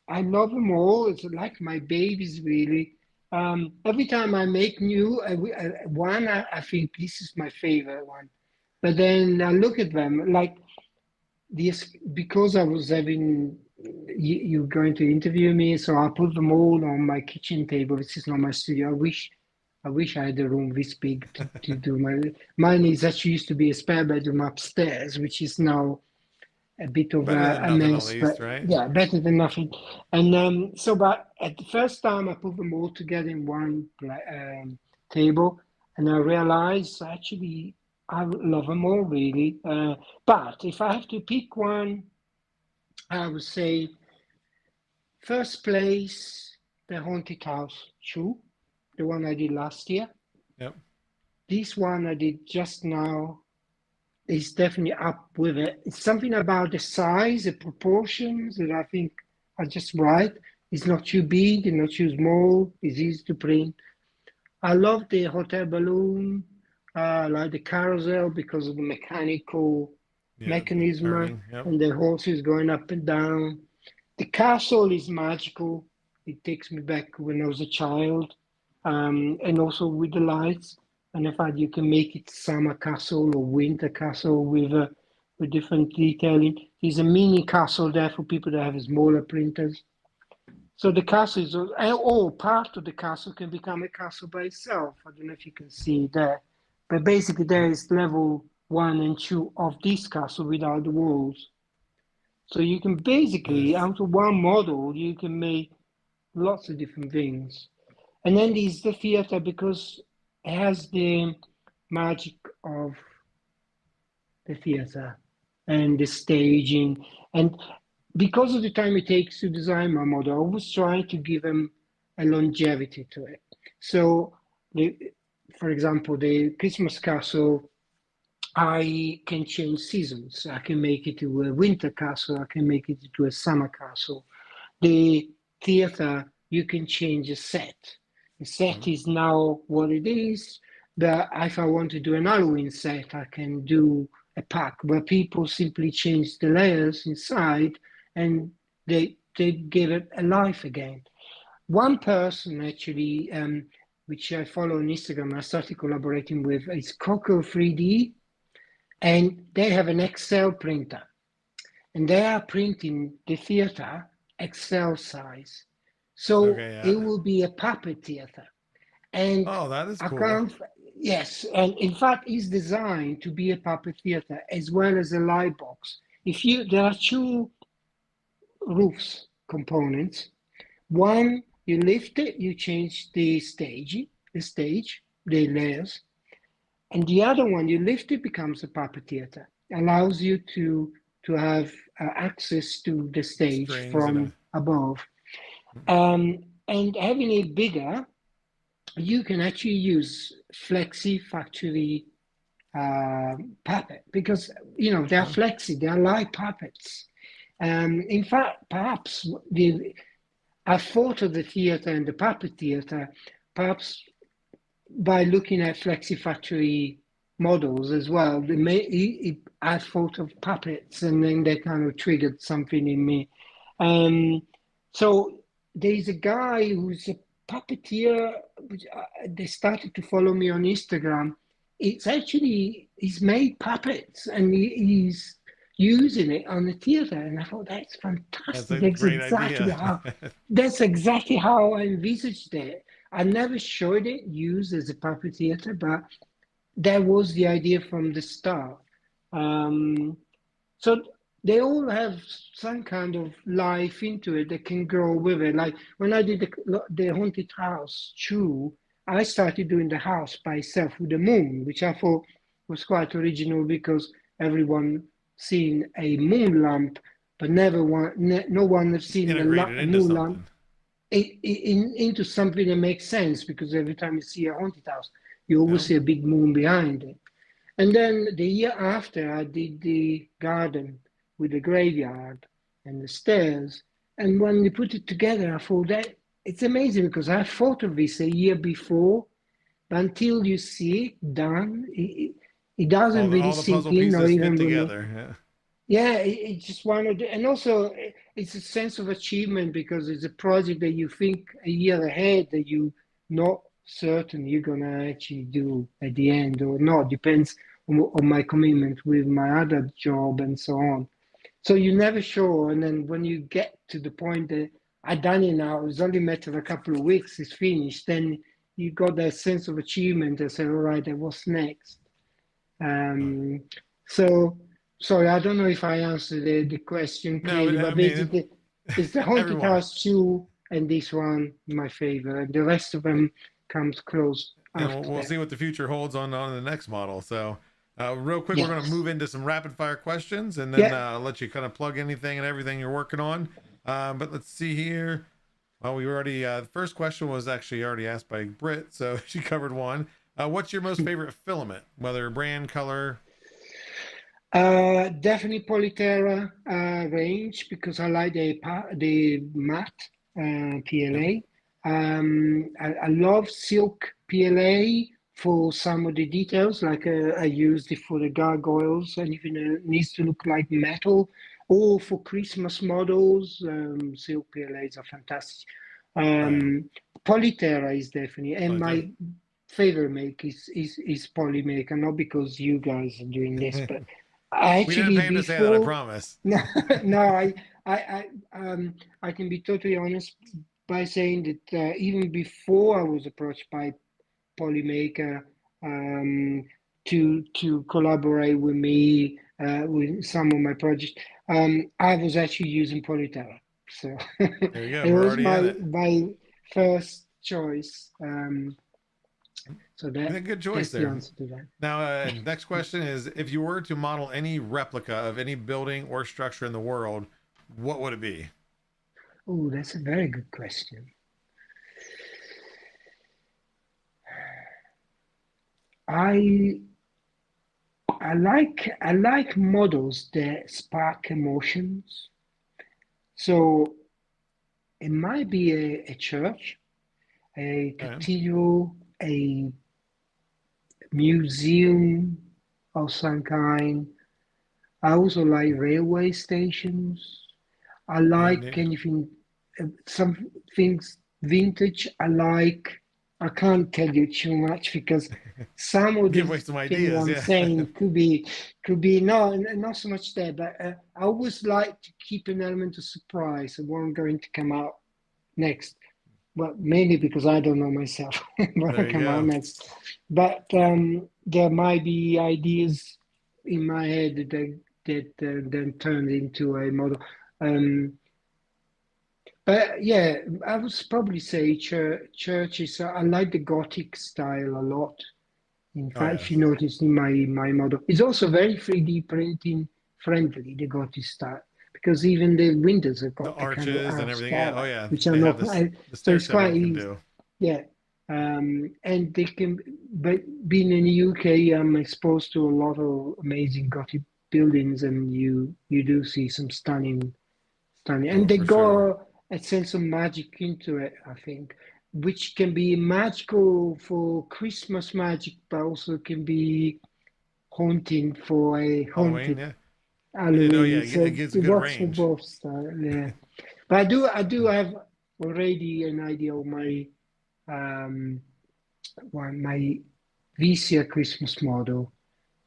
I love them all. It's like my babies, really. Every time I make new one, I think this is my favorite one. But then I look at them like this because I was having you going to interview me, so I put them all on my kitchen table. This is not my studio. I wish I had a room this big to do mine is actually used to be a spare bedroom upstairs, which is now a bit of Better than a nothing, at mess, least, but right? yeah, better than nothing. And but at the first time I put them all together in one table, and I realized actually I love them all really. But if I have to pick one, I would say first place, the Haunted House shoe, the one I did last year. Yep. This one I did just now is definitely up with it. It's something about the size, the proportions that I think are just right. It's not too big and not too small. It's easy to print. I love the hotel balloon. I like the carousel because of the mechanical Yeah. mechanism Turning. Yep. and the horses going up and down. The castle is magical. It takes me back when I was a child, and also with the lights. And in fact, you can make it summer castle or winter castle with different detailing. There's a mini castle there for people that have smaller printers. So the castle is, or part of the castle can become a castle by itself. I don't know if you can see it there. But basically, there is level 1 and 2 of this castle without the walls. So you can basically, Nice. out of one model, you can make lots of different things. And then there's the theater because it has the magic of the theater and the staging. And because of the time it takes to design my model, I always try to give them a longevity to it. So, for example, the Christmas castle, I can change seasons. I can make it to a winter castle. I can make it to a summer castle. The theater, you can change a set. The set is now what it is. But if I want to do an Halloween set, I can do a pack where people simply change the layers inside and they give it a life again. One person actually, which I follow on Instagram, I started collaborating with, is Coco 3D, and they have an Excel printer, and they are printing the theater Excel size. So Okay. it Yeah. will be a puppet theater. And Oh, that is I cool. can't, yes, and in fact, it's designed to be a puppet theater as well as a light box. There are two roofs components. One, you lift it, you change the stage, the layers, and the other one, you lift it, becomes a puppet theater. Allows you to have access to the stage Strings and from above. And having it bigger, you can actually use flexi factory puppet because they're flexi, they're light puppets. In fact, perhaps I thought of the theater and the puppet theater, perhaps by looking at Flexi Factory models as well. I thought of puppets, and then they kind of triggered something in me. So there's a guy who's a puppeteer. They started to follow me on Instagram. He's made puppets, and he's using it on the theater, and I thought that's that's fantastic. a great idea. That's exactly how I envisaged it. I never showed it used as a puppet theater, but that was the idea from the start. So they all have some kind of life into it that can grow with it. Like when I did the Haunted House shoe, I started doing the house by itself with the moon, which I thought was quite original because everyone seen a moon lamp, but no one has seen Integrated into moon lamp something. into something that makes sense, because every time you see a haunted house, you always Yeah. see a big moon behind it. And then the year after, I did the garden with the graveyard and the stairs. and when we put it together, I thought that it's amazing because I thought of this a year before, but until you see it done, it doesn't really All the sink puzzle in or pieces fit even remember. together. Yeah. Yeah, it's just one of the, and also it's a sense of achievement because it's a project that you think a year ahead that you not certain you're gonna actually do at the end or not. Depends on my commitment with my other job and so on. So you're never sure, and then when you get to the point that I done it now, it's only a matter of a couple of weeks, it's finished, then you got that sense of achievement and say, all right, then what's next? Um, so, sorry, I don't know if I answered the question No, but clearly, I but mean, basically, it's the Haunted everyone. House 2 and this one, my favorite. The rest of them comes close And after we'll that. see what the future holds on the next model. So, real quick, we're going to Yes. move into some rapid fire questions, and then Yeah. let you kind of plug anything and everything you're working on. But let's see here. Well, we already the first question was actually already asked by Britt, so she covered one. What's your most favorite filament, whether brand, color? Definitely Polyterra range because I like the matte Yep. PLA. I love silk PLA for some of the details, like I used it for the gargoyles, and even needs to look like metal. Or for Christmas models, silk PLAs are fantastic. Oh yeah. Polyterra is definitely, and Polyester. my favorite make is Polymaker, not because you guys are doing this, but We didn't actually pay him to say that, I before promise. no, no, I can be totally honest by saying that even before I was approached by Polymaker um, to collaborate with me with some of my projects, I was actually using Polyterra. So There you go. it We're was already in it. my first choice. So Yeah, good choice that's the there. answer to that. Now, next question is: if you were to model any replica of any building or structure in the world, what would it be? Oh, that's a very good question. I I like models that spark emotions. So it might be a church, a Okay. cathedral, a museum of some kind. I also like railway stations. I Yeah, like neat. anything, some things vintage. I can't tell you too much because some of Give the away some things ideas. I'm Yeah. saying could be not so much there, but I always like to keep an element of surprise of what's going to come out next. Well, mainly because I don't know myself what will There you come out go. next. But there might be ideas in my head that then turned into a model. Um, but yeah, I would probably say churches. I like the Gothic style a lot. In Oh fact, if you yes. notice in my model, it's also very 3D printing friendly, the Gothic style, because even the windows have The got a kind of arches and arch everything. Yeah. Oh skylight, yeah. which are They have not. this the So stair it's step quite you can easy. do. Yeah. And they can, but being in the UK, I'm exposed to a lot of amazing Gothic buildings, and you do see some stunning, Oh, and they for sure. got a sense of magic into it, I think, which can be magical for Christmas magic, but also can be haunting for a Halloween. haunted Yeah. Oh yeah. Halloween. It So gives a it good works for range. both styles. Yeah, but I do have already an idea of um my this year Christmas model,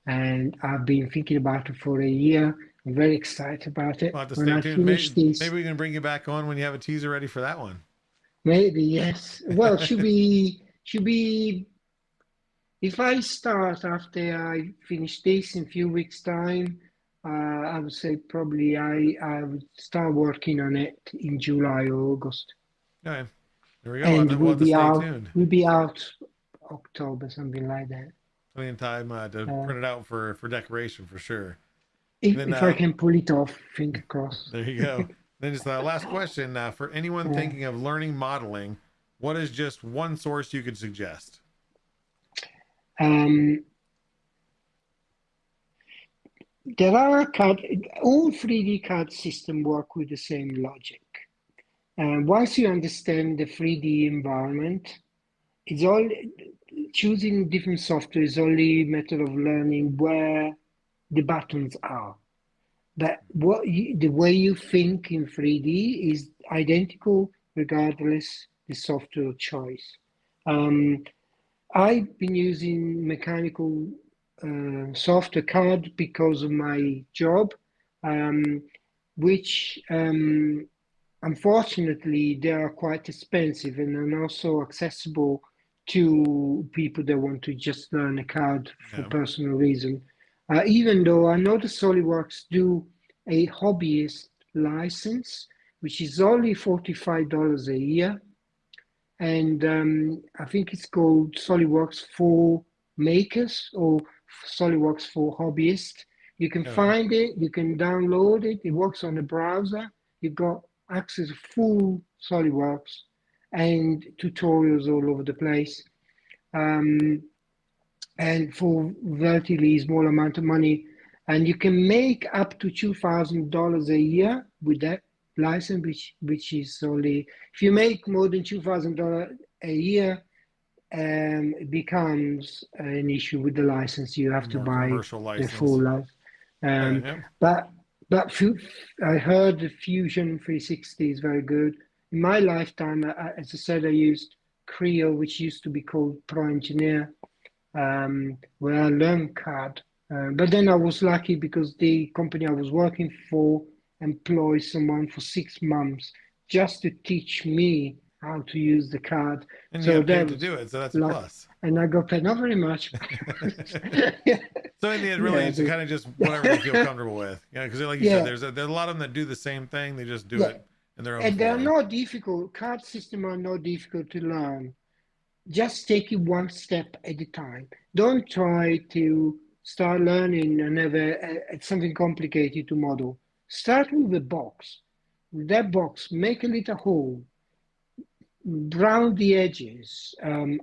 and I've been thinking about it for a year. I'm very excited about it. We'll have to When stay I tuned. finish Maybe this, we can bring you back on when you have a teaser ready for that one. maybe yes. Well, should be if I start after I finish this in a few weeks' time. I would say probably I would start working on it in July or August, Okay. There we go. and We'll we'll have to be stay out. tuned. We'll be out October, something like that. Plenty of time to Uh, print it out for decoration for sure. if And then if I can pull it off, finger crossed. there you go. Then just the last question for anyone Uh, thinking of learning modeling, what is just one source you could suggest? um, there are all 3D CAD system work with the same logic. Once you understand the 3D environment, it's all choosing different software is only a method of learning where the buttons are. But the way you think in 3D is identical regardless the software choice. I've been using mechanical software card because of my job, which unfortunately they are quite expensive and are not so accessible to people that want to just learn a card for Yeah. personal reason. Even though I know the SolidWorks do a hobbyist license, which is only $45 a year, and I think it's called SolidWorks for makers or SolidWorks for hobbyists. You can Oh, yeah. find it, you can download it, it works on the browser. You've got access to full SolidWorks and tutorials all over the place. And for relatively small amount of money, and you can make up to $2,000 a year with that license, which is only if you make more than $2,000 a year, it becomes an issue with the license. You have to More buy commercial the full license. license. Okay, yeah. But I heard the Fusion 360 is very good. In my lifetime, as I said, I used Creo, which used to be called Pro Engineer, where I learned CAD. But then I was lucky because the company I was working for employed someone for 6 months just to teach me how to use the CAD. And you So got that paid to was do it, so that's a luck. plus. And I got paid not very much. Yeah, So in the end, really, yeah, it's kind of just whatever they feel comfortable with. Yeah, because like you said, yeah, there's a lot of them that do the same thing. They just do yeah. it in their own And they are form. not difficult. CAD systems are not difficult to learn. Just take it one step at a time. Don't try to start learning and have something complicated to model. Start with a box. With that box, make a little hole, round the edges,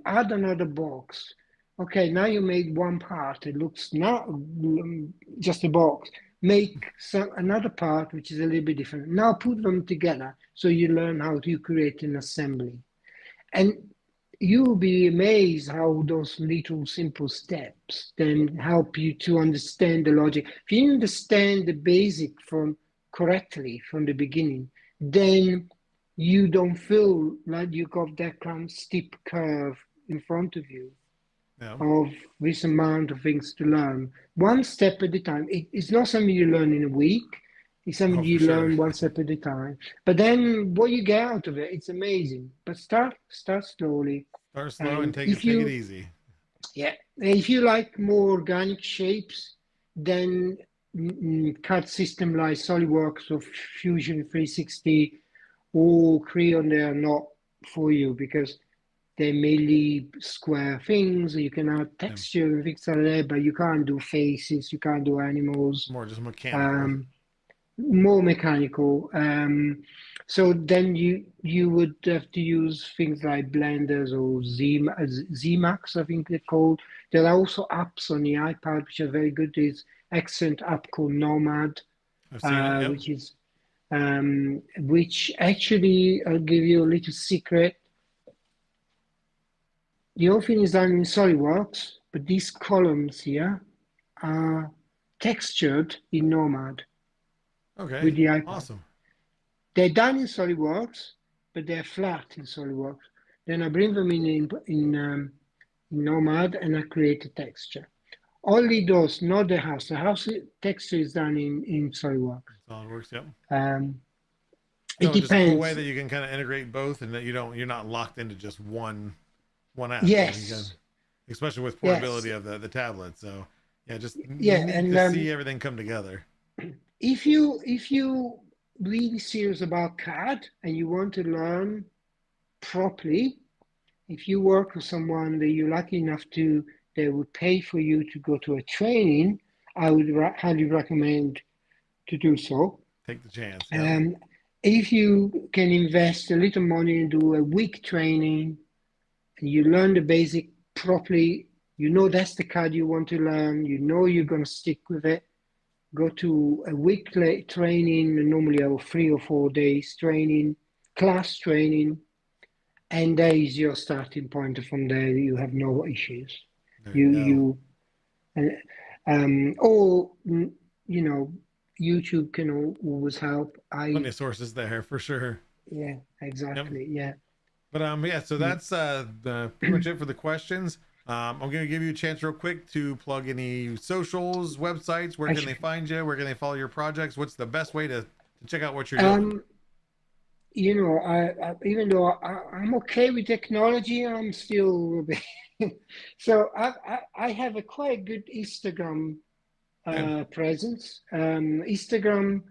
add another box. Okay, now you made one part. It looks not just a box. Make another part which is a little bit different. Now put them together so you learn how to create an assembly. And you'll be amazed how those little simple steps then help you to understand the logic. If you understand the basic from correctly from the beginning, then you don't feel like you got that kind of steep curve in front of you Yeah, of this amount of things to learn. One step at a time. It's not something you learn in a week. It's something oh for you sure. learn one step at a time. But then what you get out of it, it's amazing. But start slowly. Start slow and And take if it you easy. yeah, if you like more organic shapes, then CAD system like SolidWorks or Fusion 360 or Creo, they are not for you because they're mainly square things. You can add Yeah, texture and things like that, but you can't do faces, you can't do animals. more just mechanical. Um, More mechanical. So then you would have to use things like blenders or Zmax, I think they're called. There are also apps on the iPad which are very good. There's excellent app called Nomad, I've seen it. Yep. which actually I'll give you a little secret. The whole thing is done in SolidWorks, but these columns here are textured in Nomad Okay. with the iPad. Awesome. They're done in SolidWorks, but they're flat in SolidWorks. Then I bring them in Nomad and I create a texture. Only those, not the house. The house texture is done in SolidWorks. SolidWorks. Yep. It No, just a cool way depends. that you can kind of integrate both, and that you're not locked into just one app. You can, Yes, especially with yes, portability of the tablet. So yeah, just yeah. neat And to see everything come together. if you really serious about CAD and you want to learn properly, if you work with someone that you're lucky enough to, they would pay for you to go to a training, I would highly recommend to do so. Take the chance. Yep. Um, if you can invest a little money and do a week training, and you learn the basic properly, you know that's the CAD you want to learn, you know you're going to stick with it, go to a week training, normally over 3 or 4 days training, class training, and there is your starting point. From there, you have no issues. There you You go. you or you know, YouTube can always help. Plenty of sources there for sure. Yeah, Yep. exactly. Yeah. But yeah, so that's pretty much it for the questions. I'm gonna give you a chance real quick to plug any socials, websites. Where can they find you? Where can they follow your projects? What's the best way to check out what you're doing? You know, I even though I'm okay with technology, I'm still a bit. So I have a quite good Instagram Okay. presence. Instagram,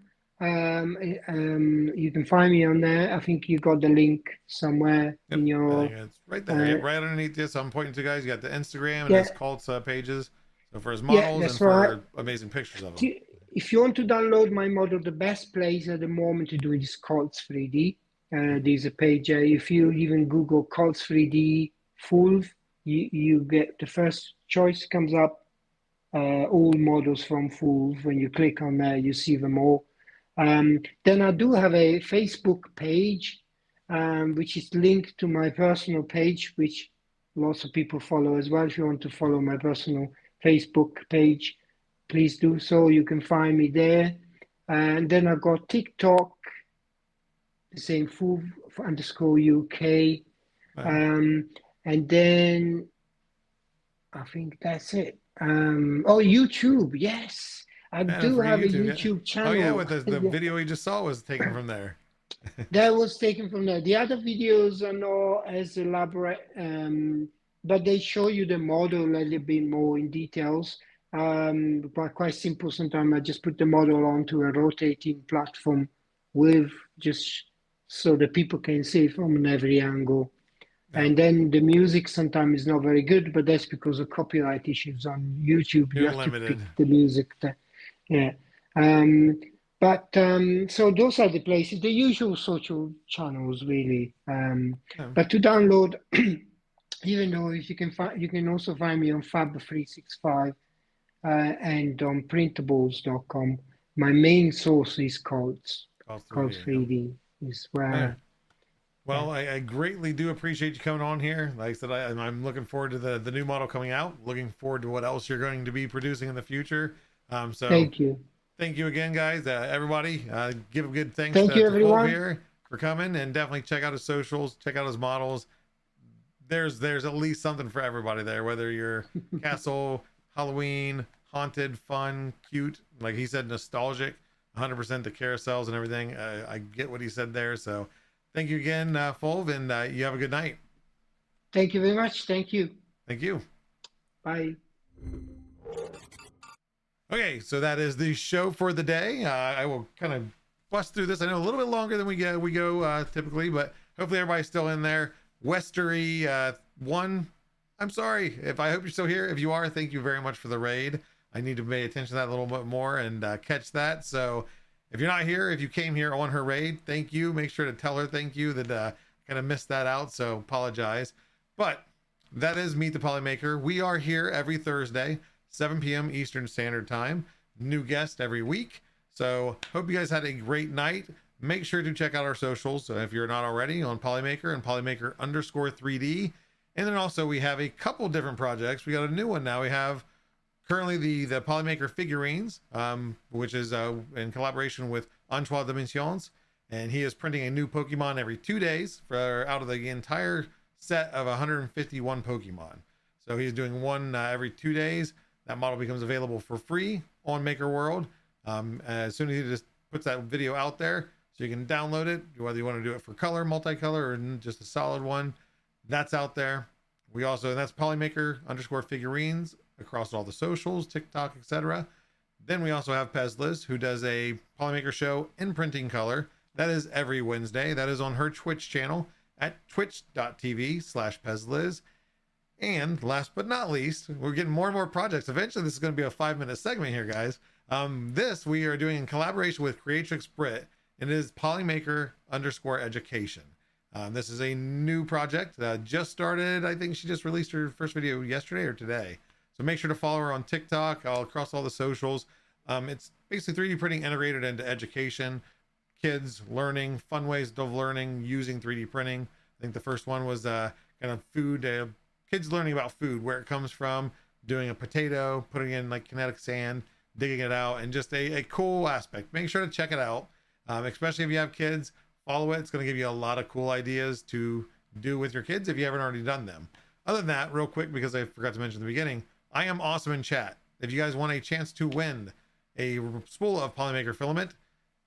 you can find me on there. I think you got the link somewhere Yep. in I your. think it's right there. Uh, Yep. Right underneath this, I'm pointing to guys. You got the Instagram and yeah, his cults pages. So for his yeah, models and that's right. for amazing pictures of them. If you want to download my model, the best place at the moment to do it is Cults 3D. There's a page. If you even Google Cults 3D full, you get the first choice comes up. All models from full. When you click on there, you see them all. Then I do have a Facebook page, which is linked to my personal page, which lots of people follow as well. If you want to follow my personal Facebook page, please do so. You can find me there. And then I got TikTok, the same full underscore UK. Right. And then I think that's it. Oh, YouTube. Yes, I And do for have a YouTube, yeah. YouTube Oh yeah, channel. with the Yeah, video we just saw was taken from there. that was taken from there. The other videos are not as elaborate, but they show you the model a little bit more in details. But quite simple. Sometimes I just put the model onto a rotating platform with just so that people can see it from every angle. Yeah. And then the music sometimes is not very good, but that's because of copyright issues on YouTube. You You're have to pick limited. the music. Yeah. Um, but so those are the places, the usual social channels, really. Yeah. But to download, even though if you can find, you can also find me on Fab365 and on printables.com. My main source is Codes. All 3D. Codes Yeah. 3D is Yeah. where. Yeah. Well, I greatly do appreciate you coming on here. Like I said, I'm looking forward to the new model coming out. Looking forward to what else you're going to be producing in the future. So Thank you. thank you again, guys. Everybody, give a good thanks Thank you, to Fulv everyone. here for coming, and definitely check out his socials, check out his models. There's at least something for everybody there, whether you're castle, Halloween, haunted, fun, cute, like he said, nostalgic, 100% the carousels and everything. I get what he said there. So thank you again, Fulv, and you have a good night. Thank you very much. Thank you. Thank you. Bye. Okay, so that is the show for the day. I will kind of bust through this. I know a little bit longer than we go typically, but hopefully everybody's still in there. Westery 1. I'm sorry if I hope you're still here. If you are, thank you very much for the raid. I need to pay attention to that a little bit more and catch that. So if you're not here, if you came here on her raid, thank you. Make sure to tell her thank you that kind of missed that out. So apologize. But that is Meet the Polymaker. We are here every Thursday, 7 p.m. Eastern Standard Time. New guest every week. So hope you guys had a great night. Make sure to check out our socials if you're not already on Polymaker and Polymaker_3D. And then also we have a couple different projects. We got a new one now. We have currently the Polymaker figurines, which is in collaboration with Antoine Dimensions. And he is printing a new Pokemon every 2 days for out of the entire set of 151 Pokemon. So he's doing one every 2 days. That model becomes available for free on Maker World as soon as he just puts that video out there, so you can download it, whether you want to do it for color, multicolor, or just a solid one. That's out there. We also, and that's Polymaker_figurines across all the socials, TikTok, etc. Then we also have Pezliz, who does a Polymaker show in printing color. That is every Wednesday. That is on her Twitch channel at twitch.tv/Pezliz. And last but not least, we're getting more and more projects. Eventually, this is going to be a 5-minute segment here, guys. This we are doing in collaboration with Creatrix Brit, and it is Polymaker_education. This is a new project just started. I think she just released her first video yesterday or today. So make sure to follow her on TikTok, all across all the socials. It's basically 3D printing integrated into education. kids learning, fun ways of learning using 3D printing. I think the first one was kind of food, kids learning about food, where it comes from, doing a potato, putting in like kinetic sand, digging it out, and just a cool aspect. Make sure to check it out, especially if you have kids. Follow it. It's going to give you a lot of cool ideas to do with your kids if you haven't already done them. Other than that, real quick, because I forgot to mention in the beginning, I am awesome in chat. If you guys want a chance to win a spool of Polymaker filament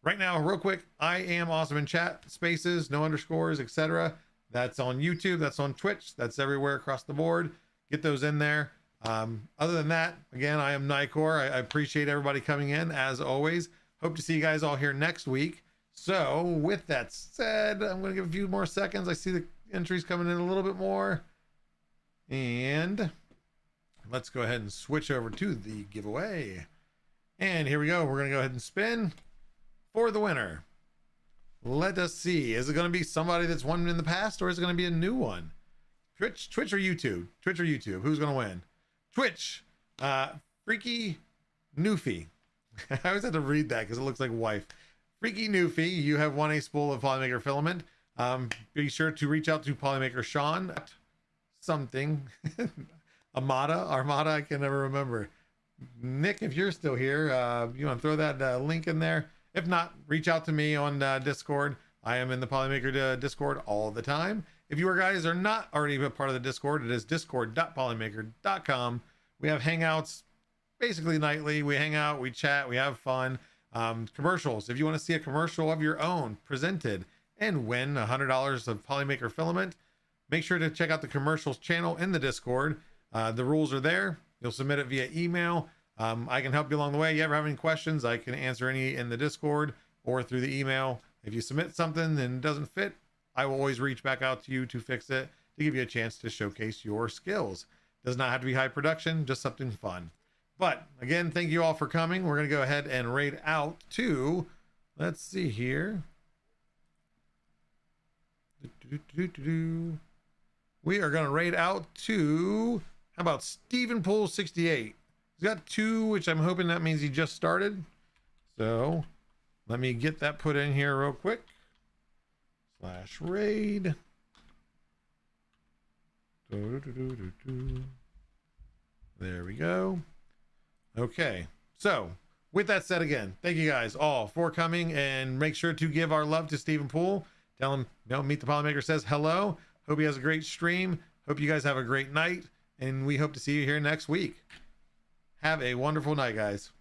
right now, real quick, I am awesome in chat, spaces, no underscores, etc. That's on YouTube, that's on Twitch, that's everywhere across the board. Get those in there. Other than that, again, I am Nicor. I appreciate everybody coming in as always. Hope to see you guys all here next week. So with that said, I'm going to give a few more seconds. I see the entries coming in a little bit more, and let's go ahead and switch over to the giveaway. And here we go. We're going to go ahead and spin for the winner. Let us see. Is it going to be somebody that's won in the past, or is it going to be a new one? Twitch or YouTube? Twitch or YouTube? Who's going to win? Twitch. Freaky Newfie. I always have to read that because it looks like wife. Freaky Newfie, you have won a spool of Polymaker filament. Be sure to reach out to Polymaker Sean. Something. Armada, I can never remember. Nick, if you're still here, you want to throw that link in there? If not, reach out to me on Discord. I am in the Polymaker Discord all the time. If you guys are not already a part of the Discord, it is discord.polymaker.com. We have hangouts basically nightly. We hang out, we chat, we have fun. Commercials. If you want to see a commercial of your own presented and win $100 of Polymaker filament, make sure to check out the commercials channel in the Discord. The rules are there. You'll submit it via email. I can help you along the way. You ever have any questions, I can answer any in the Discord or through the email. If you submit something and it doesn't fit, I will always reach back out to you to fix it, to give you a chance to showcase your skills. Does not have to be high production, just something fun. But again, thank you all for coming. We're going to go ahead and raid out to, let's see here. We are going to raid out to, how about Stephen Pool 68? He's got 2, which I'm hoping that means he just started. So let me get that put in here real quick. /raid. There we go. Okay, so with that said, again, thank you guys all for coming, and make sure to give our love to Stephen Poole. Tell him, Meet the Polymaker says hello. Hope he has a great stream. Hope you guys have a great night, and we hope to see you here next week. Have a wonderful night, guys.